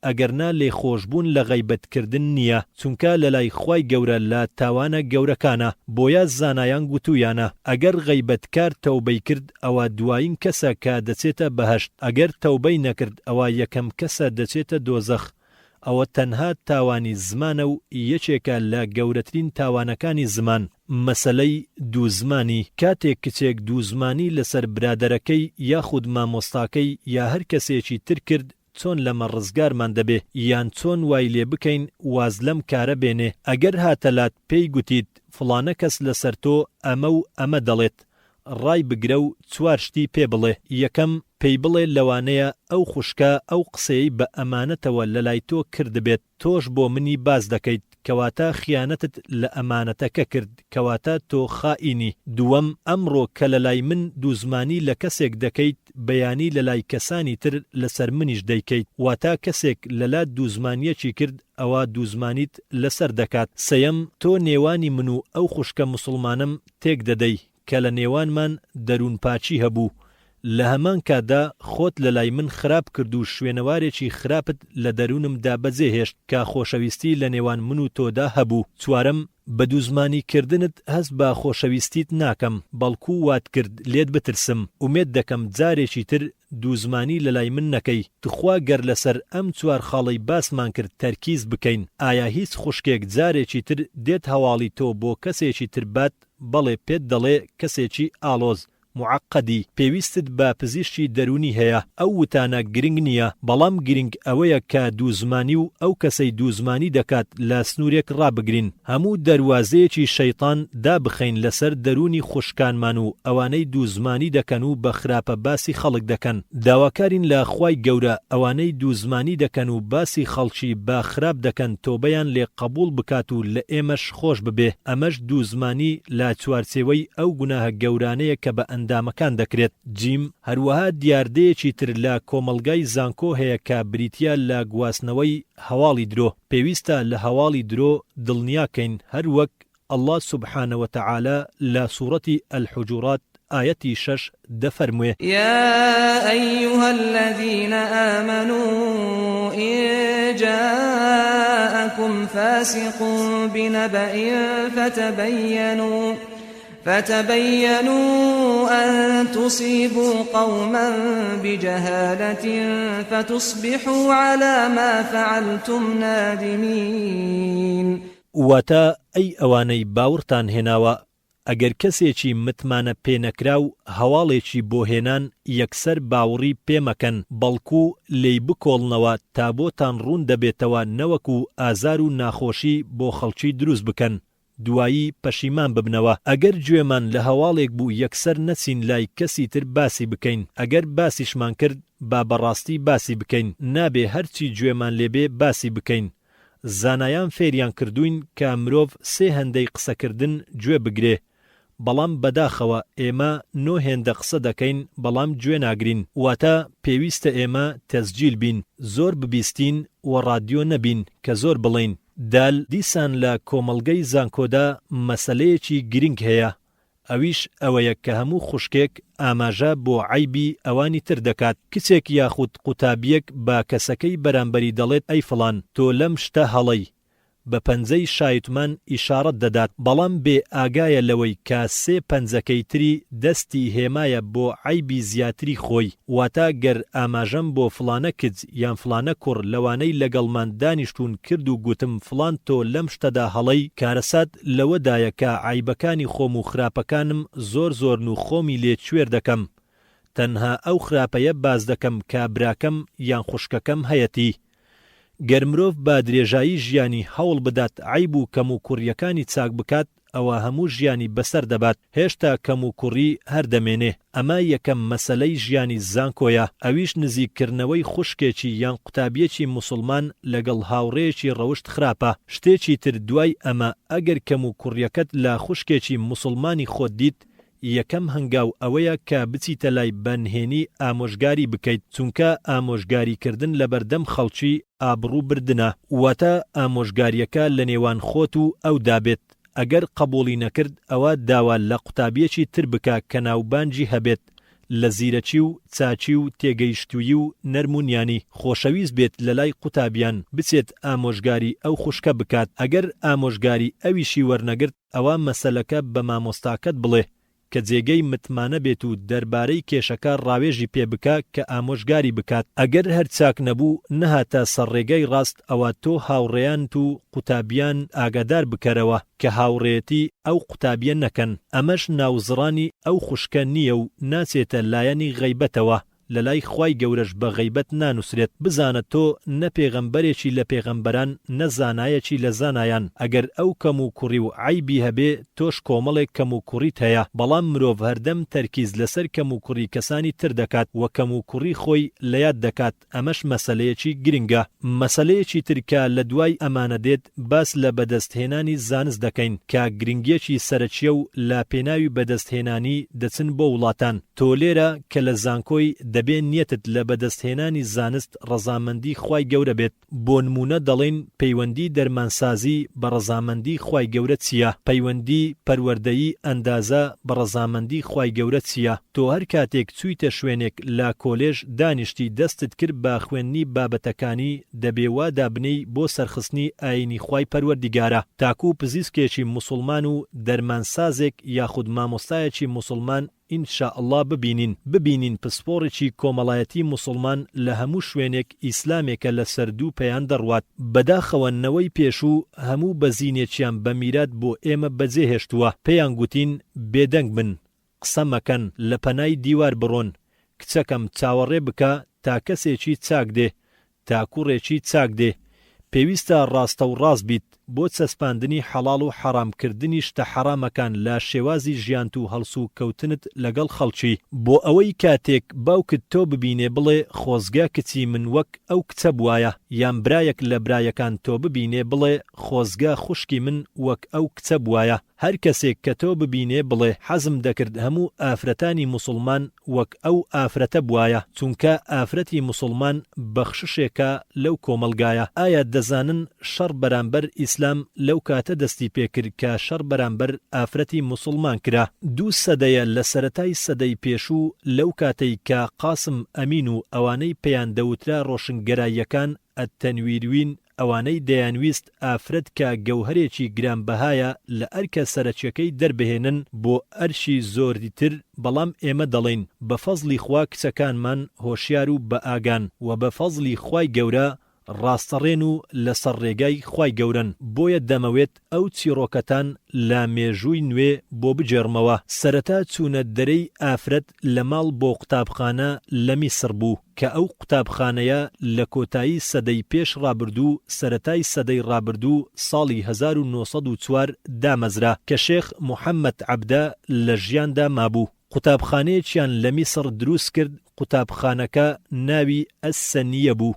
ئەگەرنا لێ خۆشبوون لە غەیبەتکردن نییە چونکە لە لای خوای گەورە لە تاوانە گەورەکانە بۆیە زانایان گوتویانە ئەگەر غەیبەتکار تەوبەی کرد ئەوە دوایین کەسە کە دەچێتە بەهەشت ئەگەر تەوبەی نەکرد ئەوە یەکەم کەسە دەچێتە دۆزەخ ئەوە تەنها تاوانی زمانە و یەکێکە لە گەورەترین تاوانەکانی زمان مەسەلەی دووزمانی کاتێک کچێک دووزمانی لەسەر برادەرەکەی یاخود مامۆستاکەی یا هەر کەسێکی تر کرد چۆن لەمە ڕزگارمان دەبێ یان چۆن وای لێ بکەین واز لەم کارە بێنێ ئەگەر هاتەلات پێی گوتیت فڵانە کەس لەسەر تۆ ئەمە و ئەمە دەڵێت ڕای بگرە و 4 شتی پێ بڵێ یەکەم پێی بڵێ لەوانەیە ئەو خوشکە ئەو قسەی بە ئەمانەتەوە لە لای تۆ کردبێت تۆش بۆ منی باز دەکەیت کەواتە خیانەتت لە ئەمانەتەکە کرد کەواتە تۆ خائینی. دووەم، ئەمڕۆ کە لە لای من دووزمانی لە کەسێک دەکەیت بەیانی لە لای کەسانی تر لەسەر منیش دەیکەیت، واتە کەسێک لەلا دووزمانیەکی کرد ئەوە دووزمانیت لەسەر دەکات. سەیەم، تۆ نێوانی من و ئەو خوشکە موسڵمانم تێک دەدەی کە لە نێوانمان دەروونپاچی هەبوو. لە هەمان کادا خۆت لە لای من خراپ کرد و شوێنەوارێکی خراپت لە دەروونمدا بەجێهێشت کە خۆشەویستی لە نێوان من و تۆدا هەبوو. چوارەم، بە دووزمانی کردنت هەست بە خۆشەویستیت ناکەم، بەڵکو وات کرد لێت بترسم. ئومێد دەکەم جارێکی تر دووزمانی لە لای من نەکەی. تخوا گەر لەسەر ئەم چوار خاڵەی باسمان کرد تەرکیز بکەین، ئایا هیچ خوشکێک جارێکی تر دێت هەواڵی تۆ بۆ کەسێکی تر بات بەڵێ پێت دەڵێ کەسێکی ئالۆز معقدی پێویستت بە پزیشکی دەرونی هەیە؟ ئەو وتانە گرنگ نییە، بەڵام گرنگ ئەوەیە کە دووزمانی و ئەو کەسەی دووزمانی دەکات لە سنوورێک ڕابگرین. هەموو دەروازەیەکی شەیطان دابخەین لەسەر دەرونی خوشکانمان و ئەوانەی دووزمانی دەکەن و بە خراپە باسی خەڵک دەکەن. داواکارین لە خوای گەورە ئەوانەی دووزمانی دەکەن و باسی خەڵکی با خراپ دەکەن تۆبەیان لێ قبول بکات و لە ئێمەش خۆش ببێ. ئەمەش دووزمانی لە چوارچێوەی ئەو گوناهە گەورانەیە کە بە ئەندامەکان دەکرێت. جیم، هەروەها دیاردەیەکی تر لە کۆمەلگای زانکۆ هەیە کە بریتیا لە گواستنەوەی هەواڵی درۆ. پێویستە لە هەواڵی درۆ دڵنیاکەین، هەر وەک الله سبحانه وتعالى لە سوورەتی الحجورات آيتي 6 دفرموه: يا أيها الذين آمنوا إن جاءكم فاسق بنبأ فتبينوا أن تصيبوا قوما بجهالة فتصبحوا على ما فعلتم نادمين. واتا أي أواني باورتان هناوا ئەگەر کەسێکی متمانە پێنەکرا و هەواڵێکی بۆ هێنان یەکسەر باوەڕی پێمەکەن، بەڵکو لێی بکۆڵنەوە تا بۆتان ڕوون دەبێتەوە نەوەکو ئازار و ناخۆشی بۆ خەڵکی دروست بکەن، دوایی پەشیمان ببنەوە. ئەگەر گوێمان لە هەواڵێک بوو یەکسەر نەچین لای کەسی تر باسی بکەین، ئەگەر باسیشمان کرد با بەڕاستی باسی بکەین، نابێ هەرچی گوێمان لێبێ باسی بکەین. زانایان فێریان کردوین کە مرۆڤ سێ هەندەی قسەکردن گوێ بگرێ، بەڵام بەداخەوە ئێمە نۆ هێندە قسە دەکەین بەڵام گوێ ناگرین، واتە پێویستە ئێمە تەسجیل بین، زۆر ببیستین و ڕادیۆ نەبین کە زۆر بڵین. دال، دیسان لە کۆمەڵگەی زانکۆدا مەسەلەیەکی گرنگ هەیە، ئەویش ئەوەیە کە هەموو خوشکێک ئاماژە بۆ عیبی ئەوانی تر دەکات. کچێک یاخود قوتابیەک با کەسەکەی بەرامبەری دەڵێت ئەی فڵان تۆ لەم شتە هەڵەی، بە پەنجەی شایتمان ئیشارەت دەدات، بەڵام بێ ئاگایە لەوەی کە سێ پەنجەکەی تری دەستی هێمایە بۆ عیبی زیاتری خۆی. واتە گەر ئاماژەم بۆ فڵانە کچ یان فڵانە کوڕ لەوانەی لەگەڵمان دانیشتون کرد و گوتم فڵان تۆ لەم شتەدا هەڵەی، کارەسات لەوەدایە کە عیبەکانی خۆم و خراپەکانم زۆر زۆرن و خۆمی لێ کوێر دەکەم، تەنها ئەو خراپەیە باز دەکەم کە براکەم یان خوشکەکەم هەیەتی. گەر مرۆڤ با درێژایی ژیانی هەوڵ بدات عیب و کەم و کوڕیەکانی چاک بکات، ئەوە هەموو ژیانی بەسەر دەبات، هێشتا کەم و کوڕی هەردەمێنێ. ئەمە یەکەم مەسەلەی ژیانی زانکۆیە، ئەویش نزیککردنەوەی خوشکێکی یان قوتابیەکی موسڵمان لەگەڵ هاوڕێیەکی ڕەوشت خراپە. شتێکی تر دوای ئەمە، ئەگەر کەم و کوڕیەکەت لە خوشکێکی موسڵمانی خۆت دیت، یەکەم هەنگاو ئەوەیە کە بچیتە لای بەنهێنی ئامۆژگاری بکەیت، چونکە ئامۆژگاریکردن لە بەردەم خەڵکی ئابڕوو بردنە، واتە ئامۆژگاریەکە لە نێوان خۆت و ئەو دابێت. ئەگەر قبوڵی نەکرد ئەوە داوا لە قوتابیەکی تر بکە کە ناوبانجی هەبێت، لە زیرەکی و چاچی و تێگەیشتووی و نەرمونیانی خۆشەویست بێت لە لای قوتابیان بچێت ئامۆژگاری ئەو خوشکە بکات. ئەگەر ئامۆژگاری ئەویشی وەرنەگرت، ئەوە مەسەلەکە بە مامۆستاکەت بڵێ کە جێگەی متمانە بێت و دەربارەی کێشەکە ڕاوێژی پێ بکە کە ئامۆژگاری بکات. ئەگەر هەر چاک نەبوو نەهاتە سەرڕێگەی ڕاست، ئەوە تۆ هاوڕێیان و قوتابیان ئاگادار بکەرەوە کە هاوڕێتی ئەو قوتابیە نەکەن. ئەمەش ناوزڕانی ئەو خوشکە نییە و ناچێتە لایەنی غەیبەتەوە، لە لای خوای گەورەش بە غەیبەت نانووسرێت. بزانە تۆ نە پێغەمبەرێکی لە پێغەمبەران نە زانایەکی لە زانایان. ئەگەر ئەو کەم و کوڕی و عیبی هەبێ تۆش کۆمەڵێک کەم و کوڕیت هەیە. بەڵام مرۆڤ هەردەم تەرکیز لەسەر کەم و کوڕی کەسانی تر دەکات و کەم و کوڕی خۆی لە یاد دەکات. ئەمەش مەسەلەیەکی گرنگە. مەسەلەیەکی ترکە لە دوای ئەمانە دێت باس لە بەدەستهێنانی زانست دەکەین کە گرنگیەکی سەرچیە و لا پێناوی بەدەستهێنانی دەچن بۆ وڵاتان. تۆ لێرە کە لە زانکۆی دەبێن نیەتت لە بەدەستهێنانی زانست ڕەزامەندی خوای گەورە بێت. بۆ نمونە دەڵێن پەیوەندی دەرمانسازی بە ڕەزامەندی خوای گەورە چییە؟ پەیوەندی پەروەردەیی ئەندازە بە ڕەزامەندی خوای گەورە چییە؟ تۆ هەر کاتێک چوویتە شوێنێک لا کۆلێژ دانیشتی دەستت کرد بە خوێندنی بابەتەکانی دەبێ وا دابنەی بۆ سەرخستنی ئاینی خوای پەروەردیگارە. تاکو پزیسکێکی موسڵمان و دەرمانسازێک یاخود مامۆستایەکی موسڵمان ئینشاءالله ببینین پسپۆڕێکی کۆمەڵایەتی موسڵمان لە هەموو شوێنێک ئیسلامێکە لە سەردوو پەیان دەڕوات. بەداخەوەنەوەی پێشوو هەموو بەزینێکیان بە میرات بۆ ئێمە بەجێهێشتووە. پێیان گوتین بێدەنگ بن، قسە مەکەن، لە پەنای دیوار بڕۆن، کچەکەم چاوەڕێ بکە تا کەسێکی چاک دێ، تا کوڕێکی چاک دێ. پێویستە ڕاستە و ڕاست بیت بۆ چەسپاندنی حەڵاڵ و حەرامکردنی شتە حەرامەکان لە شێوازی ژیانت و هەڵسو و کەوتنت لەگەڵ خەڵکی. بۆ ئەوەی کاتێک باوکت تۆ ببینێ بڵێ خۆزگا کچی من وەک ئەو کچە بوایە، یان برایەک لە برایەکان تۆ ببینێ بڵێ خۆزگا خوشکی من وەک ئەو کچە بوایە. هەر کەسێک کە تۆ ببینێ بڵێ حەزم دەکرد هەموو ئافرەتانی موسڵمان وەک ئەو ئافرەتە بوایە، چونکە ئافرەتی موسڵمان بەخششێکە لەو کۆمەلگایە. ئایا دەزانن شەڕ بەرامبەر ئیسلام لەو کاتە دەستی پێکرد کە شەڕ بەرامبەر ئافرەتی موسڵمان کرا. 2 سەدەیە لە سەرەتای سەدەی پێشوو لەو کاتەی کە قاسم ئەمین و ئەوانەی پێیان دەوترا ڕۆشنگەراییەکان ئەتەنویروین، ئەوانەی دەیانویست ئافرەت کە گەوهرێکی گرانبەهایە لە ئەرکە سەرچیەکەی دەربهێنن بۆ ئەرشی زۆری تر. بەڵام ئێمە دەڵێن بە فەزلی خوا کچەکانمان هۆشیار و بە ئاگان و بە فەزلی خوای گەورە ڕاستەڕێن و لەسەر ڕێگای خوای گەورن. بۆیە دەمەوێت ئەو چیرۆکەتان لە مێژووی نوێ بۆ بجێڕمەوە. سەرەتا چوونە دەرەی ئافرەت لە ماڵ بۆ قوتابخانە لە میسر بوو کە ئەو قوتابخانەیە لە کۆتایی سەدەی پێش ڕابردوو سەرەتای سەدەی ڕابردوو ساڵی 1904 دامەزرا کە شێخ موحەممەد عەبدە لە ژیاندا مابوو. قوتابخانەیەکیان لە میسر دروست کرد. قوتابخانەکە ناوی ئەسسەنیە بوو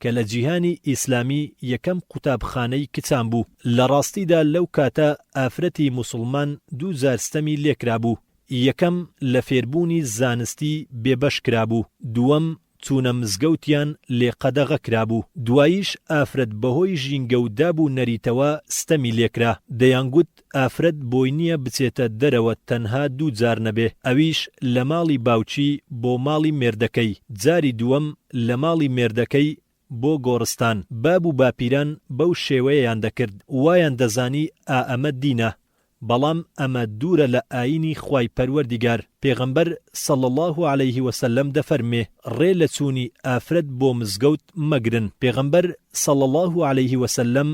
کە لە جیهانی ئیسلامی یەکەم قوتابخانەی کچان بوو. لە ڕاستیدا لەو کاتە ئافرەتی موسڵمان 2 جارستەمی لێکرا بوو. یەکەم لە فێربوونی زانستی بێبەش کرابوو، دووەم چوونە مزگەوتیان لێ قەدەغە کرابوو، دواییش ئافرەت بەهۆی ژینگە و دابوو نەریتەوە ستەمی لێکرا. دەیانگوت ئافرەت بۆی نییە بچێتە دەرەوە تەنها 2 جار نەبێ، ئەویش لە ماڵی باوچی بۆ ماڵی مێردەکەی، جاری دووەم لە ماڵی مێردەکەی بۆ گۆڕستان. باب و باپیران بەو شێوەیەیان دەکرد، وایان دەزانی ئەمە دینە، بەڵام ئەمە دوورە لە ئاینی خوای پەروەردیگار. پێغەمبەر صلی الله علیه وسلم دەفەرمێ ڕێ لە چوونی ئافرەت بۆ مزگەوت مەگرن. پێغەمبەر صلی الله علیه وسلم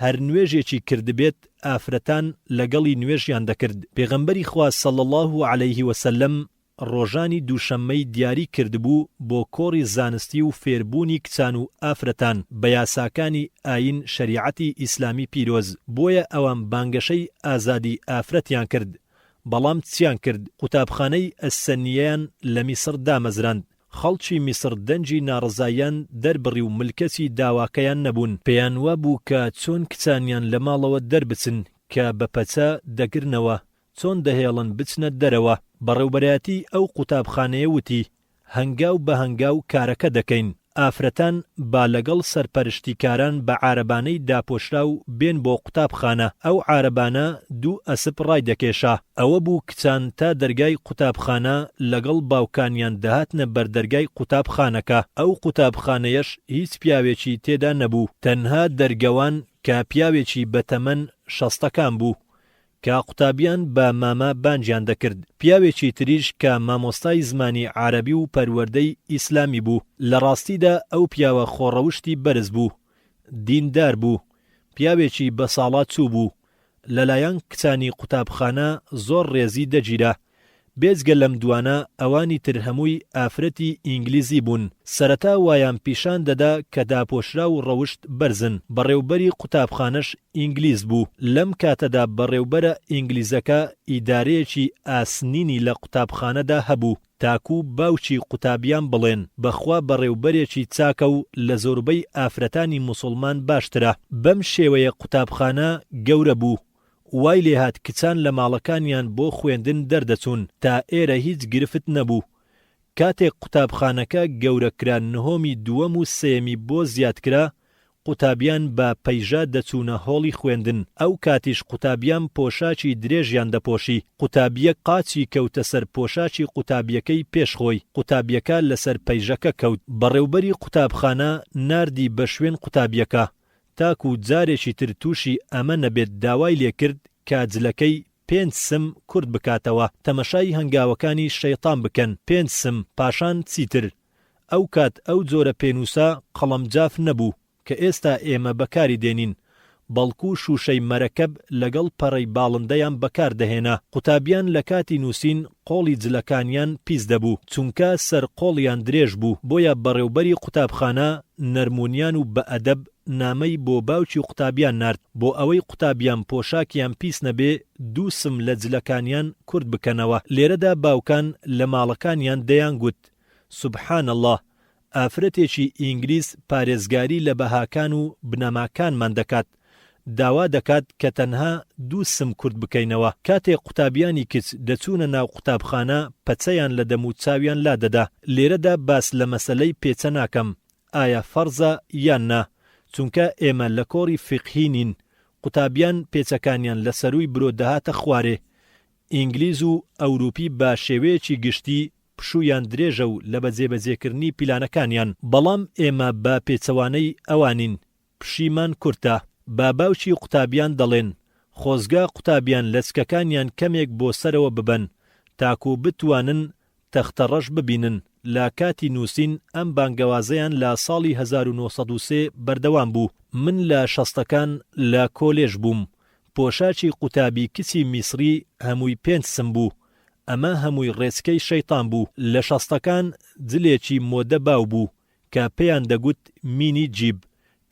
هەر نوێژێکی کردبێت ئافرەتان لەگەڵی نوێژیان دەکرد. پێغەمبەری خوا صلی الله علیه وسلم ڕۆژانی دووشەممەی دیاری کردبوو بۆ کۆڕی زانستی و فێربوونی کچان و ئافرەتان بە یاساکانی ئاین شەریعەتی ئیسلامی پیرۆز. بۆیە ئەوان بانگەشەی ئازادی ئافرەتیان کرد. بەڵام چیان کرد؟ قوتابخانەی ئەسسەنیەیان لە میسر دامەزراند. خەڵکی میسر دەنجی ناڕزاییان دەربڕی و ملکەتی داواکەیان نەبوون. پێیان وابوو کە چۆن کچانیان لە ماڵەوە دەربچن کە بە پەچە دەگرنەوە، چۆن دەهێڵن بچنە دەرەوە. بەڕێوبەرایەتی ئەو قوتابخانەیە وتی هەنگاو بە هەنگاو کارەکە دەکەین. ئافرەتان با لەگەڵ سەرپەرشتیکاران بە عارەبانەی داپۆشرا و بێن بۆ قوتابخانە. ئەو عارەبانە 2 ئەسپ ڕای دەکێشا. ئەوە بوو کچان تا دەرگای قوتابخانە لەگەڵ باوکانیان دەهاتنە بەردەرگای قوتابخانەکە. ئەو قوتابخانەیەش هیچ پیاوێکی تێدا نەبوو، تەنها دەرگەوان کە پیاوێکی بەتەمەن 60ەکان بوو کە قوتابیان بە ماما بانجیان دەکرد. پیاوێکی تریش کە مامۆستای زمانی عارەبی و پەروەردەی ئیسلامی بوو. لە ڕاستیدا ئەو پیاوە خۆڕەوشتی بەرز بوو، دیندار بوو، پیاوێکی بە ساڵات چوو بوو. لەلایەن کچانی قوتابخانە زۆر ڕێزی دەگیرا، بێجگە لەم دوانە ئەوانی تر هەمووی ئافرەتی ئینگلیزی بوون. سەرەتا وایان پیشان دەدا کە داپۆشرا و ڕەوشت بەرزن. بەڕێوبەری قوتابخانەش ئینگلیز بوو. لەم کاتەدا بەڕێوبەرە ئینگلیزەکە ئیدارەیەکی ئاسنینی لە قوتابخانەدا هەبوو. تاکو باوچی قوتابیان بڵێن بەخوا بەڕێوبەرێکی چاکە و لە زۆربەی ئافرەتانی موسڵمان باشترە. بەم شێوەیە قوتابخانە گەورە بوو. وای لێهات کچان لە ماڵەکانیان بۆ خوێندن دەردەچوون تا ئێرە هیچ گرفت نەبوو. کاتێک قوتابخانەکە گەورەکرا نهۆمی دووەم و سێمی بۆ زیادکرا قوتابیان بە پەیژە دەچوونە هۆڵی خوێندن. ئەو کاتیش قوتابیان پۆشاکی درێژیان دەپۆشی. قوتابیەک قاچی کەوتە سەر پۆشاکی قوتابیەکەی پێشخۆی. قوتابیەکە لەسەر پەیژەکە کەوت. بەڕێوبەری قوتابخانە ناردی بە شوێن قوتابیەکە تاکو جارێکی تر تووشی ئەمە نەبێت داوای لێکرد کاجلەکەی 5 سم کورد بکاتەوە تەمەشای هەنگاوەکانی شەیطان بکەن. 5 سم پاشان چیتر. ئەو کات ئەو جۆرە پێنووسە قەڵەمجاف نەبوو کە ئێستا ئێمە بەکاری دێنین، بەڵکو شوشەی مەرەکەب لەگەڵ پەڕەی باڵندەیان بەکاردەهێنا. قوتابیان لە کاتی نووسین قۆڵی جلەکانیان پیس دەبوو چونکە سەر قۆڵیان درێژ بوو. بۆیە بەڕێوبەری قوتابخانە نەرمونیان و بە ئەدەب نامەی بۆ باوکی قوتابیان نارد بۆ ئەوەی قوتابیان پۆشاکیان پیس نەبێ 2 سم لە جلەکانیان کورد بکەنەوە. لێرەدا باوکان لە ماڵەکانیان دەیان گوت سوبحان الله، ئافرەتێکی ئینگلیز پارێزگاری لە بەهاکان و بنەماکانمان دەکات. داوا دەکات کە تەنها 2 سم کورد بکەینەوە. کاتێک قوتابیانی کچ دەچوونە ناو قوتابخانە پەچەیان لە دەم و چاویان لا دەدا. لێرەدا باس لە مەسەلەی پێچە ناکەم ئایا فەرزە یان نا، چونکە ئێمە لە کۆڕی فقهی نین. قوتابیان پێچەکانیان لە سەروی برۆ دەهاتە خوارێ. ئینگلیز و ئەوروپی با شێوەیەکی گشتی پشویان درێژە و لە بەجێبەجێکردنی پیلانەکانیان. بەڵام ئێمە با پێچەوانەی ئەوانین پشیمان کورتە. با باوکی قوتابیان دەڵێن خۆزگا قوتابیان لەچکەکانیان کەمێک بۆ سەرەوە ببەن تاکو بتوانن تەختەڕەش ببینن. لە کاتی نووسین ئەم بانگەوازەیان لە ساڵی 1903 بەردەوام بوو. من لە شەستەکان لە کۆلێژ بووم. پۆشاکی قوتابی کچی میسری هەمووی 5 سم بوو. ئەمە هەمووی ڕێچکەی شەیطان بوو. لە شەستەکان جلێکی مۆدە باو بوو کە پێیان دەگوت مینی جیب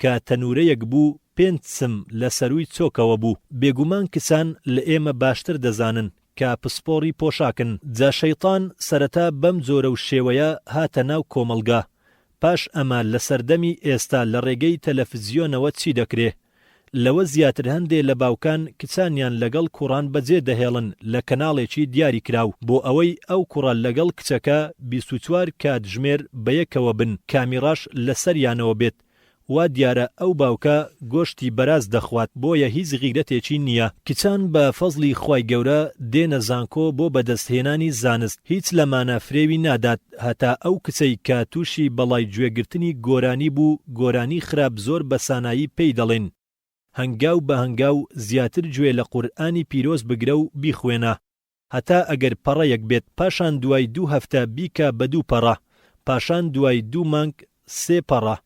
کە تەنورەیەک بوو 5 سم لە سەروی چۆکەوە بوو. بێگومان کچان لە ئێمە باشتر دەزانن کە پسپۆڕی پۆشاکن. جا شەیطان سەرەتا بەم جۆرە و شێوەیە هاتە ناو کۆمەلگا. پاش ئەمە لە سەردەمی ئێستا لە ڕێگەی تەلەڤیزیۆنەوە چی دەکرێ؟ لەوە زیاتر هەندێ لە باوکان کچانیان لەگەڵ کوڕان بەجێ دەهێڵن لە کەناڵێکی دیاری کراو بۆ ئەوەی ئەو کوڕە لەگەڵ کچەکە 24 کاتژمێر بەیەکەوە بن، کامیڕاش لەسەریانەوە بێت. وا دیارە ئەو باوکە گۆشتی بەراز دەخوات، بۆیە هیچ غیرەتێکی نییە. کچان بە فەزلی خوای گەورە دێنە زانکۆ بۆ بەدەستهێنانی زانست. هیچ لەمانە فرێوی نادات هەتا ئەو کچەی کە تووشی بەڵای گوێگرتنی گۆرانی بوو گۆرانی خراپ زۆر بە سانایی پێی دەڵێن هەنگاو بە هەنگاو زیاتر گوێ لە قورئانی پیرۆز بگرە و بیخوێنە، هەتا ئەگەر پەڕەیەک بێت پاشان دوای 2 هەفتە بیکە بە 2 پەڕە، پاشان دوای 2 مانگ 3 پەڕە،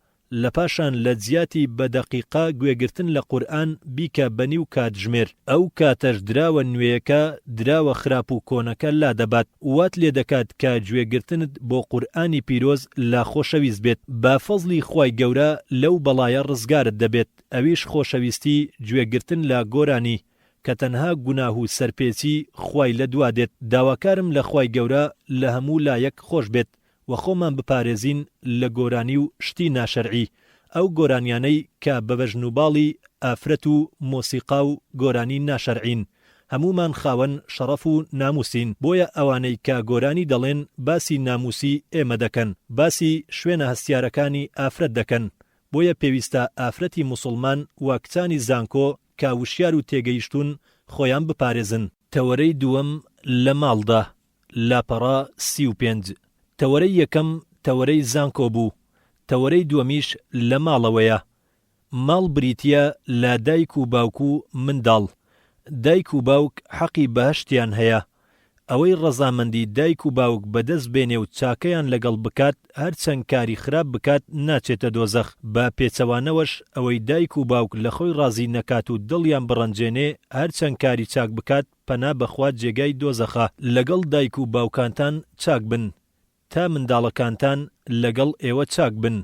لە پاشان لە جیاتی بە دەقیقا گوێگرتن لە قورئان بیکە بە نیو کاتژمێر. ئەو کاتەش دراوە نوێیەکە دراوە خراپ و کۆنەکە لا دەبات. وات لێ دەکات کە گوێگرتنت بۆ قورئانی پیرۆز لا خۆشەویست بێت. با فەزلی خوای گەورە لەو بەڵایە ڕزگارت دەبێت. ئەویش خۆشەویستی گوێگرتن لە گۆرانی کە تەنها گوناه و سەرپێچی خوای لە دوا دێت. داواکارم لە خوای گەورە لە هەموو لایەک خۆش بێت و خۆمان بپارێزین لە گۆرانی و شتی ناشەرعی، ئەو گۆرانیانەی کە بە بەژنوباڵی ئافرەت و مۆسیقا و گۆرانی ناشەرعین. هەمومان خاوەن شەڕەف و ناموسین، بۆیە ئەوانەی کە گۆرانی دەڵێن باسی ناموسی ئێمە دەکەن، باسی شوێنە هەستیارەکانی ئافرەت دەکەن. بۆیە پێویستە ئافرەتی موسڵمان و کچانی زانکۆ کە وشیار و تێگەیشتون خۆیان بپارێزن. تەوەرەی دووەم لە ماڵدا لاپەڕا 35. تەوەرەی یەکەم تەوەرەی زانکۆ بوو، تەوەرەی دووەمیش لە ماڵەوەیە. ماڵ بریتیە لە دایک و باوک و منداڵ. دایک و باوک حەقی بەهشتیان هەیە، ئەوەی ڕەزامەندی دایک و باوک بەدەست بێنێ و چاکەیان لەگەڵ بکات هەرچەند کاری خراپ بکات ناچێتە دۆزەخ. بە پێچەوانەوەش ئەوەی دایک و باوک لە خۆی ڕازی نەکات و دڵیان بڕەنجێنێ هەرچەند کاری چاک بکات پەنا بەخوا جێگای دۆزەخە. لەگەڵ دایک و باوکانتان چاک بن تا منداڵەکانتان لەگەڵ ئێوە چاک بن.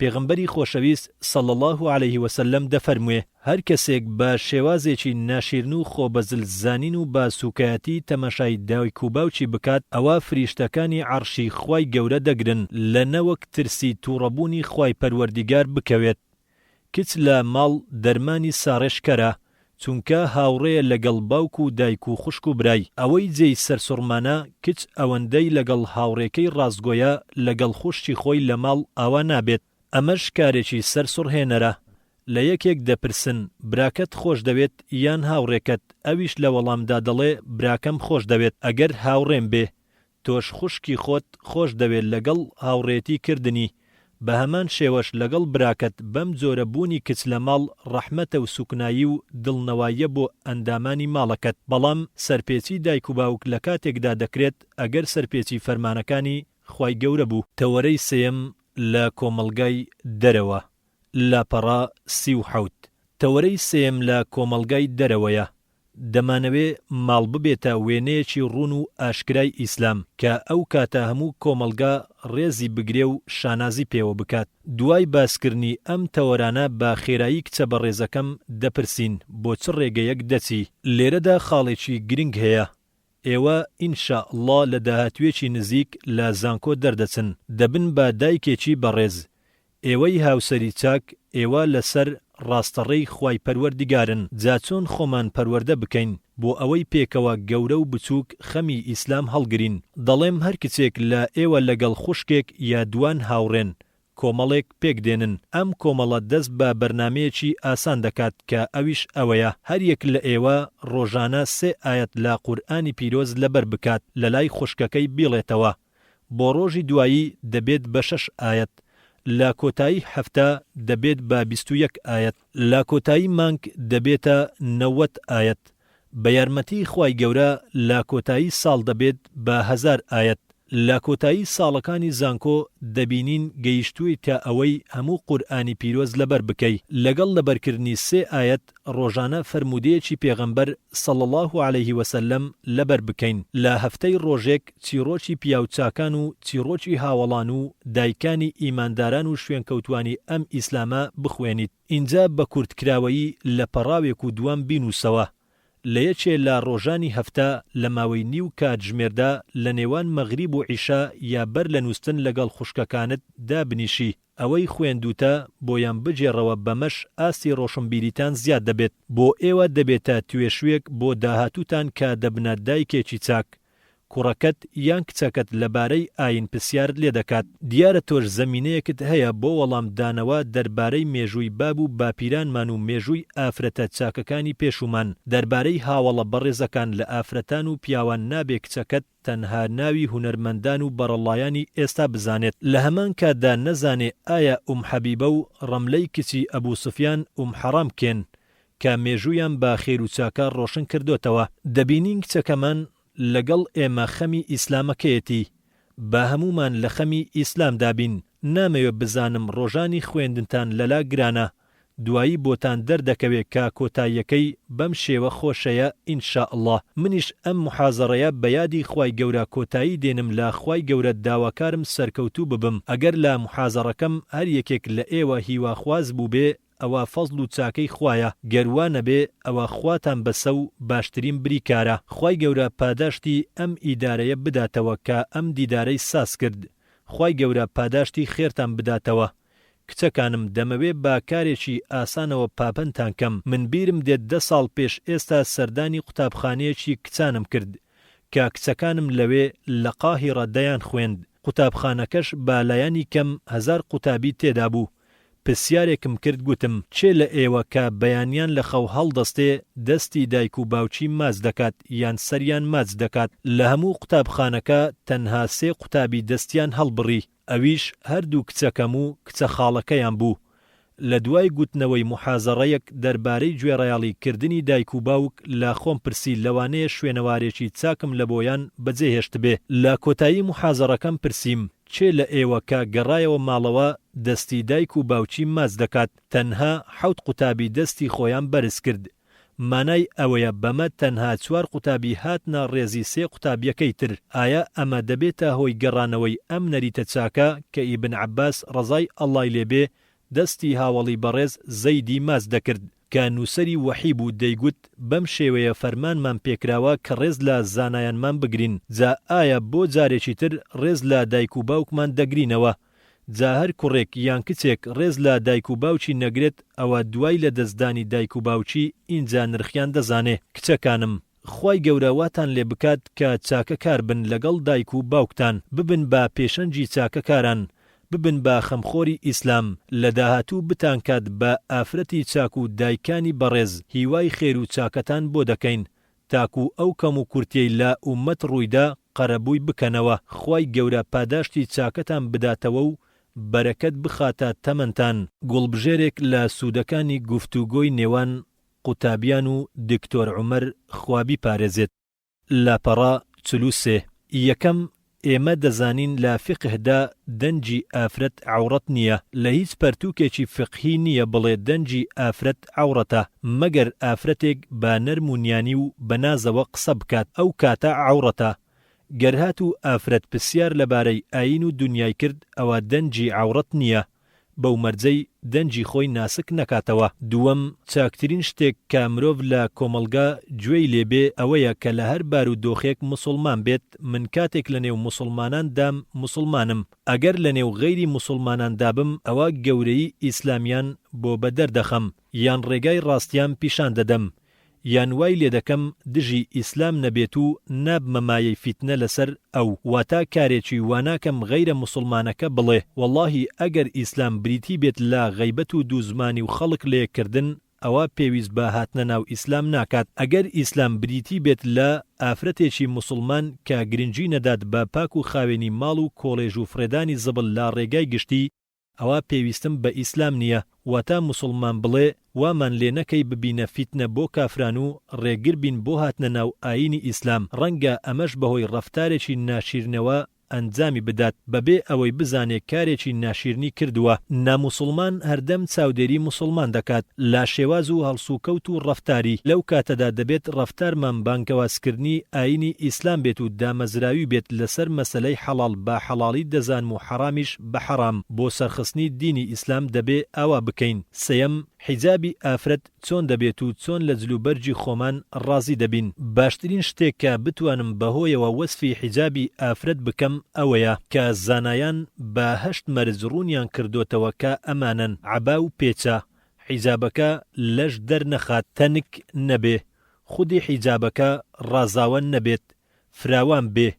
پێغەمبەری خۆشەویست صلی الله علیه وسلم دەفەرموێ هەر کەسێک بە شێوازێکی ناشیرن و خۆبەزل زانین و باسوکایەتی تەماشای دایک و باوکی بکات ئەوە فریشتەکانی عەرشی خوای گەورە دەگرن لە نەوەک ترسی تووڕەبوونی خوای پەروەردیگار بکەوێت. کچ لە ماڵ دەرمانی ساڕێشکەرە چونکە هاوڕێیە لەگەڵ باوک و دایک و خوشک و برای. ئەوەی جێی سەرسوڕمانە کچ ئەوەندەی لەگەڵ هاوڕێکەی ڕاستگۆیە لەگەڵ خوشتی خۆی لە ماڵ ئاوا نابێت. ئەمەش کارێکی سەرسوڕهێنەرە. لە یەکێک دەپرسن براکەت خۆش دەوێت یان هاوڕێکەت؟ ئەویش لە وەڵامدا دەڵێ براکەم خۆش دەوێت. ئەگەر هاوڕێم بێ تۆش خوشکی خۆت خۆش دەوێت لەگەڵ هاوڕێتی کردنی. بە هەمان شێوەش لەگەڵ براکەت بەم جۆرە بوونی کچ لە ماڵ ڕەحمەتە و سوکنایی و دڵنەواییە بۆ ئەندامانی ماڵەکەت. بەڵام سەرپێچی دایک و باوک لە کاتێکدا دەکرێت ئەگەر سەرپێچی فەرمانەکانی خوای گەورە بوو. تەوەرەی سێم لە کۆمەڵگای دەرەوە. لاپەڕا 37. تەوەرەی سێم لە کۆمەڵگای دەرەوەیە. دەمانەوێ ماڵ ببێتە وێنەیەکی ڕوون و ئاشکرای ئیسلام کە ئەو کاتە هەموو کۆمەڵگا ڕێزی بگرێ و شانازی پێوە بکات. دوای باسکردنی ئەم تەوەرانە بە خێرایی کچە بە ڕێزەکەم دەپرسین بۆ چ ڕێگەیەک دەچی. لێرەدا خاڵێکی گرنگ هەیە. ئێوە ئینشاءڵڵا لە داهاتوێکی نزیک لە زانکۆ دەردەچن دەبن بە دایکێکی بەڕێز. ئێوەی هاوسەری چاک ئێوە لەسەر ڕاستەڕێی خوای پەروەردیگارن. جا چۆن خۆمان پەروەردە بکەین بۆ ئەوەی پێکەوە گەورە و بچووک خەمی ئیسلام هەڵگرین. دەڵێم هەر کچێک لە ئێوە لەگەڵ خوشکێک یا دوان هاوڕێن کۆمەڵێک پێک دێنن. ئەم کۆمەڵە دەست بە بەرنامەیەکی ئاسان دەکات کە ئەویش ئەوەیە هەر یەک لە ئێوە ڕۆژانە 3 ئایەت لە قورئانی پیرۆز لەبەر بکات لە لای خوشکەکەی بیڵێتەوە. بۆ ڕۆژی دوایی دەبێت بە 6 ئایەت. لە کۆتایی هەفتە دەبێت بە 21 ئایەت. لە کۆتایی مانگ دەبێتە 90 ئایەت. بە یارمەتی خوای گەورە لە کۆتایی ساڵ دەبێت بە 1000 ئایەت. لە کۆتایی ساڵەکانی زانکۆ دەبینین گەیشتووی تا ئەوەی هەموو قورئانی پیرۆز لەبەر بکەی. لەگەڵ لەبەرکردنی 3 ئایەت ڕۆژانە فەرمودەیەکی پێغەمبەر صلی الله علیه وسلم لەبەر بکەین. لە هەفتەی ڕۆژێک چیرۆکی پیاوچاکان و چیرۆکی هاوڵان و دایکانی ئیمانداران و شوێنکەوتوانی ئەم ئیسلامە بخوێنیت. اینجا بە کورتکراوەیی لە پەڕاوێک و دوام بینوسەوە. لە یەکێ لە ڕۆژانی هەفتە لە ماوەی نیو کاتژمێردا لە نێوان مەغریب و عیشا یا بەر لە نووستن لەگەڵ خوشکەکانت دابنیشی. ئەوەی خوێندوتە بۆیان بجێڕەوە بەمەش ئاستی ڕۆشنبیریتان زیاد دەبێت. بۆ ئێوە دەبێتە توێشوێک بۆ داهاتوتان کە دەبنە دایکێکی چاک. کوڕەکەت یان کچەکەت لەبارەی ئاین پرسیار لێ دەکات. دیارە تۆش زەمینەیەکت هەیە بۆ وەڵام دانەوە دەربارەی مێژووی باب و باپیرانمان و مێژووی ئافرەتە چاکەکانی پێشومان. دەربارەی هاوڵە بەڕێزەکان لە ئافرەتان و پیاوان نابێ کچەکەت تەنها ناوی هونەرمەندان و بەڕەڵایانی ئێستا بزانێت. لە هەمان کاتدا نەزانێ ئایا حەبیبە و ڕەملەی کچی ئەبوو سوفیان حەرام کێن کە مێژوویان با خێر و چاکە ڕۆشن کردوتەوە. دەبینین کچەکەمان لەگەڵ ئێمە خەمی ئیسلامەکەیەتی. با هەمومان لە خەمی ئیسلام دابین. نامەوێ بزانم ڕۆژانی خوێندنتان لەلا گرانە. دوایی بۆتان دەردەکەوێت کە کۆتاییەکەی بەم شێوە خۆشەیە ئینشاءالله. منیش ئەم محازەڕەیە بە یادی خوای گەورە کۆتایی دێنم لە خوای گەورە داواکارم سەرکەوتوو ببم. ئەگەر لە محازەڕەکەم هەر یەکێک لە ئێوە هیواخواز بوو بێ ئەوە فەزڵ و چاکەی خوایە. گەروانە بێ ئەوە خواتان بەسە و باشترین بریکارە. خوای گەورە پاداشتی ئەم ئیدارەیە بداتەوە کە ئەم دیدارەی ساز کرد. خوای گەورە پاداشتی خێرتان بداتەوە. کچەکانم دەمەوێ با کارێکی ئاسانەوە پاپەنتان کەم. من بیرم دێت 10 ساڵ پێش ئێستا سەردانی قوتابخانەیەکی کچانم کرد کە کچەکانم لەوێ لە قاهیڕە دەیان خوێند. قوتابخانەکەش بالایانی کەم 1000 قوتابی تێدا بوو. پرسیارێکم کرد گوتم چێ لە ئێوە کە بەیانیان لە خەو هەڵدەستێ دەستی دایک و باوچی ماچ دەکات یان سەریان ماچ دەکات. لە هەموو قوتابخانەکە تەنها 3 قوتابی دەستیان هەڵبڕی. ئەویش هەردوو کچەکەم و کچە خاڵەکەیان بوو. لە دوای گوتنەوەی محازەڕەیەک دەربارەی گوێڕایاڵی کردنی دایک و باوک لە خۆم پرسی لەوانەیە شوێنەوارێکی چاکم لە بۆیان بەجێهێشت بێ. لە کۆتایی محازەڕەکەم پرسییم چێ لە ئێوە کە گەڕایەوە ماڵەوە دەستی دایک و باوکی ماچ دەکات؟ تەنها 7 قوتابی دەستی خۆیان بەرز کرد. مانای ئەوەیە بەمە تەنها 4 قوتابی هاتنە ڕێزی 3 قوتابیەکەی تر. ئایا ئەمە دەبێتە هۆی گەڕانەوەی ئەم نەریتە چاکە کە ئیبن عەباس ڕەزای ئەڵڵای لێبێ دەستی هاوڵی بەڕێز زەیدی ماچ دەکرد کە نووسەری وەحی بوو دەیگوت بەم شێوەیە فەرمانمان پێکراوە کە ڕێز لە زانایانمان بگرین. جا ئایا بۆ جارێکی تر ڕێز لە دایک و باوکمان دەگرینەوە؟ جا هەر کوڕێک یان کچێک ڕێز لە دایک و باوکی نەگرێت ئەوە دوای لە دەستدانی دایک و باوکی ئینجا نرخیان دەزانێ. کچەکانم، خوای گەورە واتان لێ بکات کە چاکەکار بن لەگەڵ دایک و باوکتان، ببن بە پێشەنجی چاکەکاران، ببن بە خەمخۆری ئیسلام، لە داهاتوو بتانکات بە ئافرەتی چاک و دایکانی بەڕێز هیوای خێر و چاکەتان بۆ دەکەین تاکو ئەو کەم و کورتیەی لە ئومەت ڕوویدا قەرەبووی بکەنەوە. خوای گەورە پاداشتی چاکەتان بداتەوە و بەرەکەت بخاتە تەمەنتان. گوڵبژێرێک لە سوودەکانی گفتوگۆی نێوان قوتابیان و دکتۆر عومەر خوابی پارێزێت. لاپەڕا 43. یەکەم، ئێمە دەزانین لە فقهدا دەنجی ئافرەت عەوڕەت نییە. لە هیچ پەرتووکێکی فقهی نییە بڵێ دەنجی ئافرەت عەوڕەتە مەگەر ئافرەتێک بە نەرمونیانی و بەنازەوە قسە بکات، ئەو کاتە عەوڕەتە. گەرهات و ئافرەت پرسیار لەبارەی ئاین و دنیای کرد ئەوە دەنجی عەوڕەت نییە، بەو مەرجەی دەنجی خۆی ناسک نەکاتەوە. دووەم، چاکترین شتێک کە مرۆڤ لە کۆمەلگا گوێی لێبێ ئەوەیە کە لە هەر بار و دۆخێک مسلمان بێت. من کاتێک لە نێو مسلماناندام مسلمانم، ئەگەر لە نێو غەیری مسلماناندا بم ئەوە گەورەی ئیسلامیان بۆ بەدەردەخەم یان ڕێگای ڕاستیان پیشان دەدەم، یان وای لێ دەکەم دژی ئیسلام نەبێت و نابمەمایەی فیتنە لەسەر ئەو. واتە کارێکی واناکەم غەیرە مسلمانەکە بڵێ وەڵڵاهی ئەگەر ئیسلام بریتی بێت لە غەیبەت و دووزمانی و خەڵک لێکردن ئەوە پێویست بە هاتنە ناو ئیسلام ناکات. ئەگەر ئیسلام بریتی بێت لە ئافرەتێکی مسلمان کە گرنگی نەدات بە پاک و خاوێنی ماڵ و کۆڵێژ و فرێدانی زبل لە ڕێگای گشتی ئەوە پێویستم بە ئیسلام نییە. واتە مسلمان بڵێ وامان لێ نەکەی ببینە فیتنە بۆ کافران و ڕێگر بین بۆ هاتنە ناو ئاینی ئیسلام. ڕەنگە ئەمەش بەهۆی ڕەفتارێکی ناشیرنەوە ئەنجامی بدات بەبێ ئەوەی بزانێت کارێکی ناشیرنی کردووە. ناموسڵمان هەردەم چاودێری موسڵمان دەکات لە شێواز و هەڵسوکەوت و ڕەفتاری. لەو کاتەدا دەبێت ڕەفتارمان بانکەوازکردنی ئاینی ئیسلام بێت و دامەزراوی بێت لەسەر مەسەلەی حەڵاڵ بە حەڵاڵی دەزانم و حەرامیش بە حەرام. بۆ سەرخستنی دینی ئیسلام دەبێ ئاوا بکەین. سەیەم، حیجابی ئافرەت چۆن دەبێت و چۆن لە جلوبەرجی خۆمان ڕازی دەبین. باشترین شتێک کە بتوانم بەهۆیەوە وەسفی حیجابی ئافرەت بکەم ئەوەیە کە زانایان بە 8 مەرج ڕوونیان کردوتەوە کە ئەمانن: عەبا و پێچە، حیجابەکە لەش دەرنەخات، تەنک نەبێ، خودی حیجابەکە ڕازاوە نەبێت، فراوان بێ،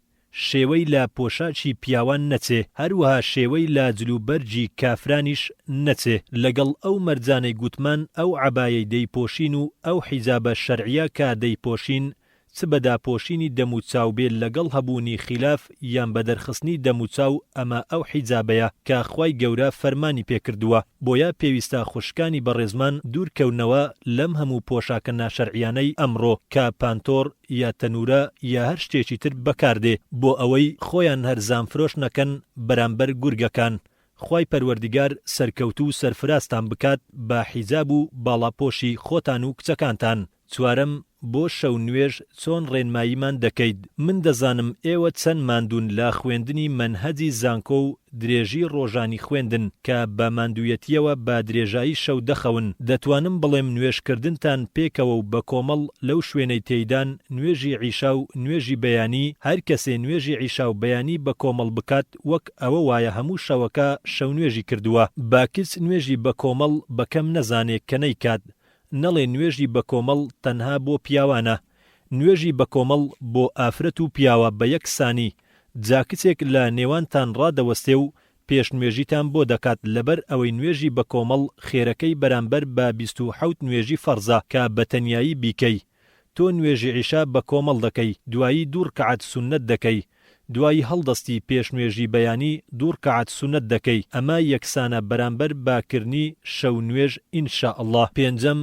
شێوەی لە پۆشاچی پیاوان نەچێ، هەروەها شێوەی لە جلوبەرجی کافرانیش نەچێ. لەگەڵ ئەو مەرجانەی گوتمان ئەو عەبایەی دەیپۆشین و ئەو حیجابە شەرعیە کە دەیپۆشین چ بەداپۆشینی دەموچاو بێت لەگەڵ هەبوونی خلاف یان بەدەرخستنی دەموچاو، ئەمە ئەو حیجابەیە کە خوای گەورە فەرمانی پێکردووە. بۆیە پێویستە خوشکانی بەڕێزمان دوورکەونەوە لەم هەموو پۆشاکە ناشەرعیانەی ئەمڕۆ کە پانتۆر یا تەنورە یا هەر شتێکی تر بەکاردێ بۆ ئەوەی خۆیان هەرزان فرۆش نەکەن بەرامبەر گورگەکان. خوای پەروەردیگار سەرکەوتو و سەرفراستان بکات بە حیجاب و باڵاپۆشی خۆتان و کچەکانتان. چوارەم، بۆ شەو نوێژ چۆن ڕێنماییمان دەکەیت؟ من دەزانم ئێوە چەند ماندوون لە خوێندنی مەنهەجی زانکۆ و درێژی ڕۆژانی خوێندن کە بە ماندوویەتیەوە بە درێژایی شەو دەخەون. دەتوانم بڵێم نوێژکردنتان پێکەوە و بە کۆمەڵ لەو شوێنەی تێیدان نوێژی عیشا و نوێژی بەیانی، هەر کەسێ نوێژی عیشا و بەیانی بە کۆمەڵ بکات وەک ئەوە وایە هەموو شەوەکە شەو نوێژی کردووە. با کچ نوێژی بە کۆمەڵ بەکەم نەزانێت کە نەیکات. نەڵێ نوێژی بە کۆمەڵ تەنها بۆ پیاوانە، نوێژی بە کۆمەڵ بۆ ئافرەت و پیاوە بە یەکسانی. جا کچێک لە نێوانتان ڕادەوەستێ و پێش نوێژیتان بۆ دەکات لەبەر ئەوەی نوێژی بە کۆمەڵ خێرەکەی بەرامبەر بە 27 نوێژی فەرزە کە بە تەنیایی بیکەی. تۆ نوێژی عیشا بە کۆمەڵ دەکەی، دوایی 2 ڕکعات سوننەت دەکەی. دوای هەڵدەستی پێشنوێژی بەیانی 2 ڕکعات سونەت دەکەی، ئەمە یەکسانە بەرامبەر باکردنی شەو نوێژ ئینشاءالله. پێنجەم،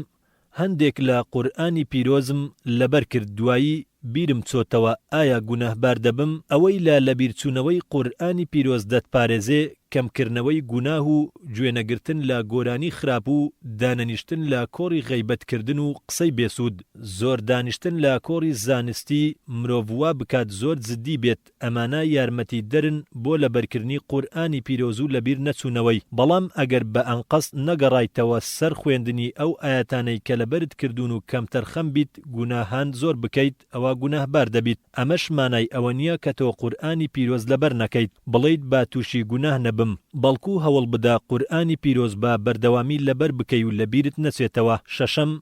هەندێک لە قورئانی پیرۆزم لەبەر کرد، دوایی بیرم چۆتەوە ئایا گونەهبار دەبم؟ ئەوەی لە لەبیرچوونەوەی قورئانی پیرۆز دەتپارێزێ کەمکردنەوەی گوناه و گوێنەگرتن لە گۆرانی خراپ و دانەنیشتن لە کۆڕی غەیبەتکردن و قسەی بێسوود. زۆر دانیشتن لە کۆڕی زانستی مرۆڤ وا بکات زۆر جددی بێت، ئەمانە یارمەتی دەرن بۆ لەبەرکردنی قورئانی پیرۆز و لەبیر نەچوونەوەی. بەڵام ئەگەر بە ئەنقەس نەگەڕایتەوە سەر خوێندنی ئەو ئاەتانەی کە لەبەرت کردوون و کەمتەرخەم بیت گوناهان زۆر بکەیت، ئەوە گوناهبار دەبیت. ئەمەش مانای ئەوە نییە کە تۆ قورئانی پیرۆز لەبەر نەکەیت، بڵێیت با تووشی گوناه نەبم، بەڵکو هەوڵ بدا قورئانی پیرۆز بە بەردەوامی لەبەر بکەی و لەبیرت نەچێتەوە. شەشەم،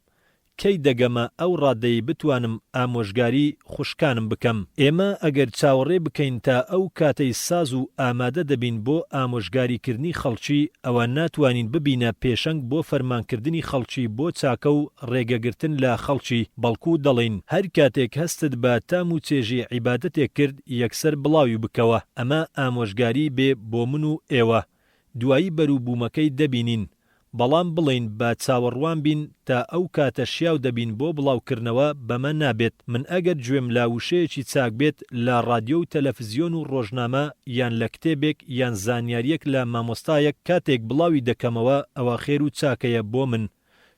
کەی دەگەمە ئەو ڕادەی بتوانم ئامۆژگاری خوشکانم بکەم. ئێمە ئەگەر چاوەڕێ بکەین تا ئەو کاتەی ساز و ئامادە دەبین بۆ ئامۆژگاریکردنی خەڵکی، ئەوە ناتوانین ببینە پێشەنگ بۆ فەرمانکردنی خەڵکی بۆ چاکە و ڕێگەگرتن لە خەڵکی، بەڵکو دەڵێن هەر کاتێک هەستت بە تام و چێژی عیبادەتێک کرد یەکسەر بڵاوی بکەوە، ئەمە ئامۆژگاری بێ بۆ من و ئێوە، دوایی بەرووبوومەکەی دەبینین. بەڵام بڵین با چاوەڕوان بین تا ئەو کاتە شیاو دەبین بۆ بڵاوکردنەوە بەمە نابێت. من ئەگەر گوێم لا وشەیەکی چاک بێت لە ڕادیۆ و تەلەڤیزیۆن و ڕۆژنامە یان لە کتێبێک یان زانیاریەک لە مامۆستایەک کاتێک بڵاوی دەکەمەوە، ئەوە خێر و چاکەیە بۆ من،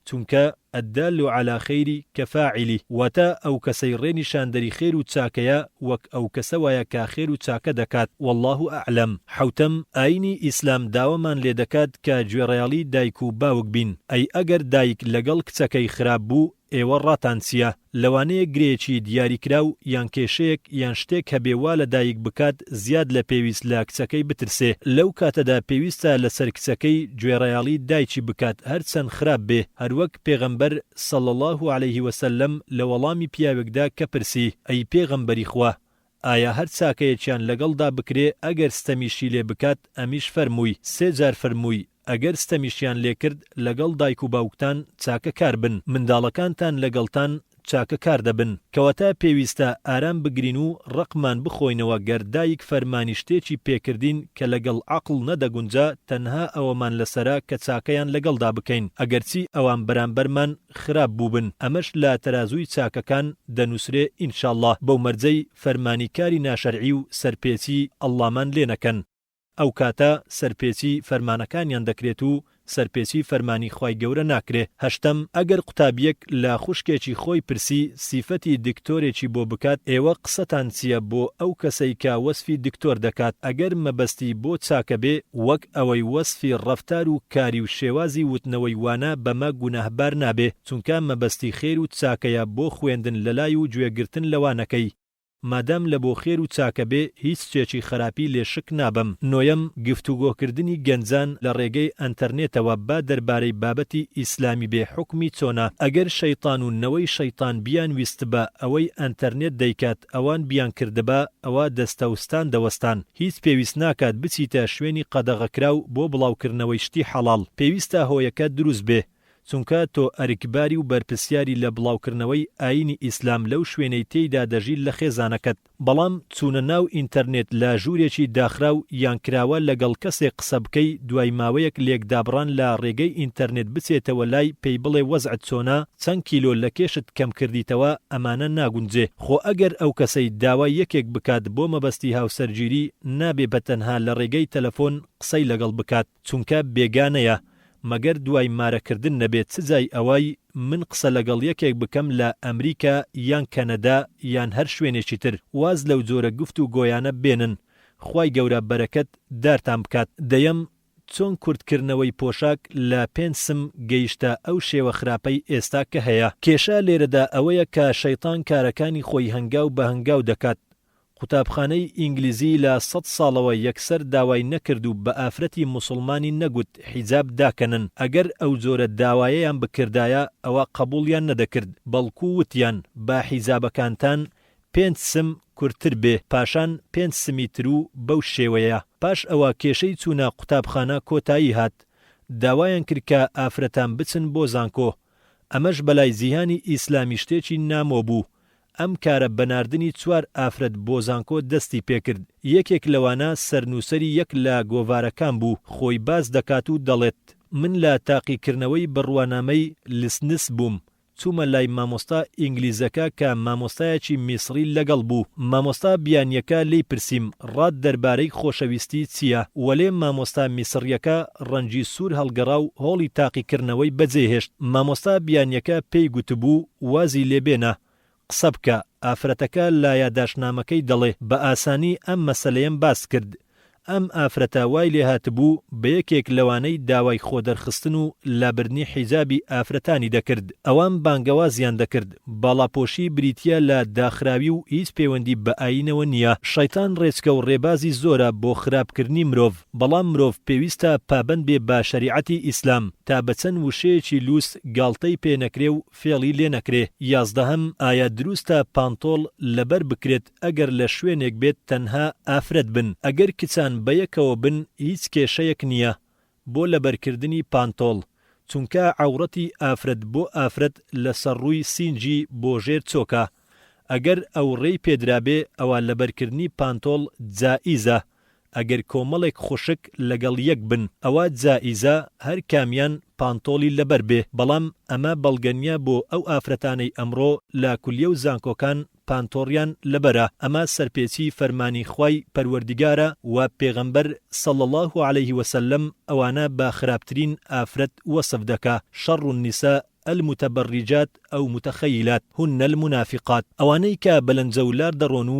چونکە الدال على خير كفاعلی، واتە ئەو کەسەی ڕێنیشاندەری خێر و چاکەیە وەک ئەو کەسە وایە کا خێر و چاکە دەکات. والله ئەعلەم. حوتەم، ئاینی ئیسلام داوامان لێ دەکات کە گوێڕێیاڵی دایک و باوک بین. ئەی ئەگەر دایک لەگەڵ کچەکەی خراپ بوو، ئێوە ڕاتان چییە؟ لەوانەیە گرێکی دیاریکراو یان کێشەیەک یان شتێک هەبێ وا لە دایک بکات زیاد لە پێویست لە کچەکەی بترسێ. لەو کاتەدا پێویستە لەسەر کچەکەی گوێڕێیاڵی دایکی بکات هەرچەند خراپ بێ، هەروەک پێغەمبەر صلی الله عليه وسلم لە وەڵامی پیاوێکدا کە پرسی ئەی پێغەمبەری خوا، ئایا هەر چاکەیەکیان لەگەڵدا بکرێ ئەگەر ستەمیشی لێ بکات؟ ئەمیش فەرمووی، 3 جار فەرمووی ئەگەر ستەمیشیان لێ کرد لەگەڵ دایک و باوکتان چاکە کار بن، منداڵەکانتان لەگەڵتان چاکە کار دەبن. کەواتە پێویستە ئارام بگرین و ڕقمان بخۆینەوە گەر دایک فەرمانی شتێکی پێکردین کە لەگەڵ عەقڵ نەدەگونجا، تەنها ئەوەمان لەسەرە کە چاکەیان لەگەڵدا بکەین، ئەگەرچی ئەوان بەرامبەرمان خراپ بووبن. ئەمەش لە تەرازووی چاکەکان دەنووسرێ ئینشاءالله، بەو مەرجەی فەرمانیکاری ناشەرعی و سەرپێچی ئەڵڵامان لێ نەکەن. ئەو کاتە سەرپێچی فەرمانەکانیان دەکرێت و سەرپێچی فەرمانی خوای گەورە ناکرێ. هەشتەم، ئەگەر قوتابیەک لە خوشکێکی خۆی پرسی سیفەتی دکتۆرێکی بۆ بکات، ئێوە قسەتان چییە بۆ ئەو کەسەی کە وەسفی دکتۆر دەکات؟ ئەگەر مەبەستی بۆ چاکە بێ وەک ئەوەی وەسفی ڕەفتار و کاری و شێوازی وتنەوەی وانە، بەمە گوناهبار نابێ، چونکە مەبەستی خێر و چاکەیە بۆ خوێندن لەلای و گوێگرتن لەوانەکەی. مادام لە بۆ خێر و چاکە بێ هیچ شتێکی خراپی لێ شک نابم. نۆیەم، گفتوگۆکردنی گەنجان لە ڕێگەی ئەنتەرنێتەوە با دەربارەی بابەتی ئیسلامی بێ حکمی چۆنە. ئەگەر شەیطان و نەوەی شەیطان بیان ویست بە ئەوەی ئەنتەرنێت دەیکات ئەوان بیان کردبە، ئەوە دەستەوستان دەوەستان. هیچ پێویست ناکات بچیتە شوێنی قەدەغەکراو بۆ بڵاوکردنەوەی شتی حەڵاڵ. پێویستە هۆیەکە دروست بێ، چونکە تۆ ئەرکباری و بەرپرسیاری لە بڵاوکردنەوەی ئاینی ئیسلام لەو شوێنەی تێیدا دەژیت لە خێزانەکەت. بەڵام چوونە ناو ئینتەرنێت لە ژوورێکی داخراو یان کراوە لەگەڵ کەسێک قسە بکەی، دوای ماوەیەک لێکدابڕان لە ڕێگەی ئینتەرنێت بچێتەوە لای پێی بڵێ وەزعت چۆنە، چەند کیلۆ لە کێشت کەم کردیتەوە، ئەمانە ناگونجێ. خۆ ئەگەر ئەو کەسەی داوای یەکێک بکات بۆ مەبەستی هاوسەرگیری، نابێ بەتەنها لە ڕێگەی تەلەفۆن قسەی لەگەڵ بکات، چونکە بێگانەیە. مەگەر دوای مارەکردن نەبێت چجای ئەوەی من قسە لەگەڵ یەکێک بکەم لە ئەمریکا یان کەنەدا یان هەر شوێنێکی تر، واز لەو جۆرە گفت و گۆیانە بێنن. خوای گەورە بەرەکەت دارتان بکات. دەیەم، چۆن کورتکردنەوەی پۆشاک لە پێنسم گەیشتە ئەو شێوە خراپەی ئێستا کە هەیە. کێشە لێرەدا ئەوەیە کە شەیطان کارەکانی خۆی هەنگاو بە هەنگاو دەکات. قوتابخانەی ئینگلیزی لە 100 ساڵەوە یەکسەر داوای نەکرد و بە ئافرەتی موسڵمانی نەگوت حیجاب داکەنن. ئەگەر ئەو جۆرە داوایەیان بکردایە ئەوە قبوڵیان نەدەکرد، بەڵکو وتیان با حیجابەکانتان 5 سم کورتتر بێ، پاشان 5 سمی تر و بەو شێوەیە. پاش ئەوە کێشەی چوونە قوتابخانە کۆتایی هات، داوایان کرد کە ئافرەتان بچن بۆ زانکۆ. ئەمەش بەلای جیهانی ئیسلامی شتێکی نامۆ بوو. ئەم کارە بەناردنی 4 ئافرەت بۆ زانکۆ دەستی پێکرد. یەکێک لەوانە سەرنووسەری یەک لە گۆڤارەکان بوو، خۆی باز دەکات و دەڵێت من لە تاقیکردنەوەی بڕوانامەی لسنس بووم. چوومە لای مامۆستا ئینگلیزەکە کە مامۆستایەکی میسری لەگەڵ بوو. مامۆستا بیانیەکە لی پرسییم ڕاد دەربارەی خۆشەویستی چییە؟ وەلێ مامۆستا میسریەکە ڕەنجی سوور هەڵگەڕا و هۆڵی تاقیکردنەوەی بەجێهێشت. مامۆستا بیانیەکە پێی گوتبوو وازی لێبێنە قسە بکە. ئافرەتەکە لە یادداشتنامەکەی دەڵێ بە ئاسانی ئەم مەسەلەیەم باس کرد. ئەم ئافرەتە وای لێ هاتبوو بە یەکێک لەوانەی داوای خۆدەرخستن و لابردنی حیجابی ئافرەتانی دەکرد. ئەوان بانگەوازیان دەکرد باڵاپۆشی بریتیە لە داخراوی و هیچ پەیوەندی بە ئاینەوە نییە. شەیتان ڕێچکە و ڕێبازی زۆرە بۆ خراپکردنی مرۆڤ، بەڵام مرۆڤ پێویستە پابەند بێ بە شەریعەتی ئیسلام تا بەچەند وشەیەکی لووس گاڵتەی پێ نەکرێ و فێڵی لێ نەکرێ. 11 ئایا دروستە پانتۆڵ لەبەر بکرێت ئەگەر لە شوێنێک بێت تەنها ئافرەت بن؟ ئەگەر کچان بەیەکەوە بن هیچ کێشەیەک نییە بۆ لەبەرکردنی پانتۆڵ، چونکە عەوڕەتی ئافرەت بۆ ئافرەت لەسەر ڕووی سینجی بۆ ژێر چۆکە. ئەگەر ئەو ڕێی پێدرابێ ئەوە لەبەرکردنی پانتۆڵ جائیزە. ئەگەر کۆمەڵێک خوشک لەگەڵ یەک بن ئەوە جائیزە هەر کامیان پانتۆڵی لەبەر بێ. بەڵام ئەمە بەڵگەنیە بۆ ئەو ئافرەتانەی ئەمڕۆ لە کولیە و زانکۆکان پانتۆڕیان لەبەرە. ئەمە سەرپێچی فەرمانی خوای پەروەردیگارە و پێغەمبەر صلی الله عليه وسلم ئەوانە بە خراپترین ئافرەت وەسف دەکا. شەڕ النساء المتبرجات ئەو متخەیلات هن المنافقات. ئەوانەی کە بەلەنجەولار دەڕۆن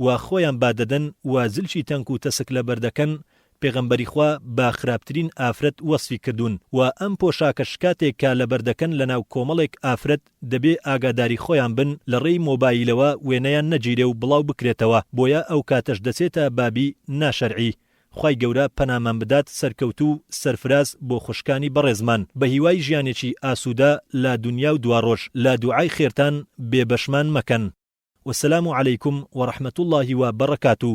و خۆیان بادەدەن و زلشی تەنک و تەسک لەبەر دەکەن، پێغەمبەری خوا با خراپترین ئافرەت وەسفی کردوون و ئەم پۆشاکە شکاتێک کە لەبەردەکەن لەناو کۆمەڵێک ئافرەت دەبێ ئاگاداری خۆیان بن لە ڕێی مۆبایلەوە وێنەیان نەگیرێ و بڵاو بکرێتەوە، بۆیە ئەو کاتەش دەچێتە بابی ناشەرعی. خوای گەورە پەنامان بدات سەرکەوت و سەرفراز بۆ خوشکانی بەڕێزمان بە هیوای ژیانێکی ئاسوودە لە دنیا و دواڕۆژ. لە دوعای خێرتان بێبەشمان مەکەن. والسلام عليكم ورحمة الله وبركاته.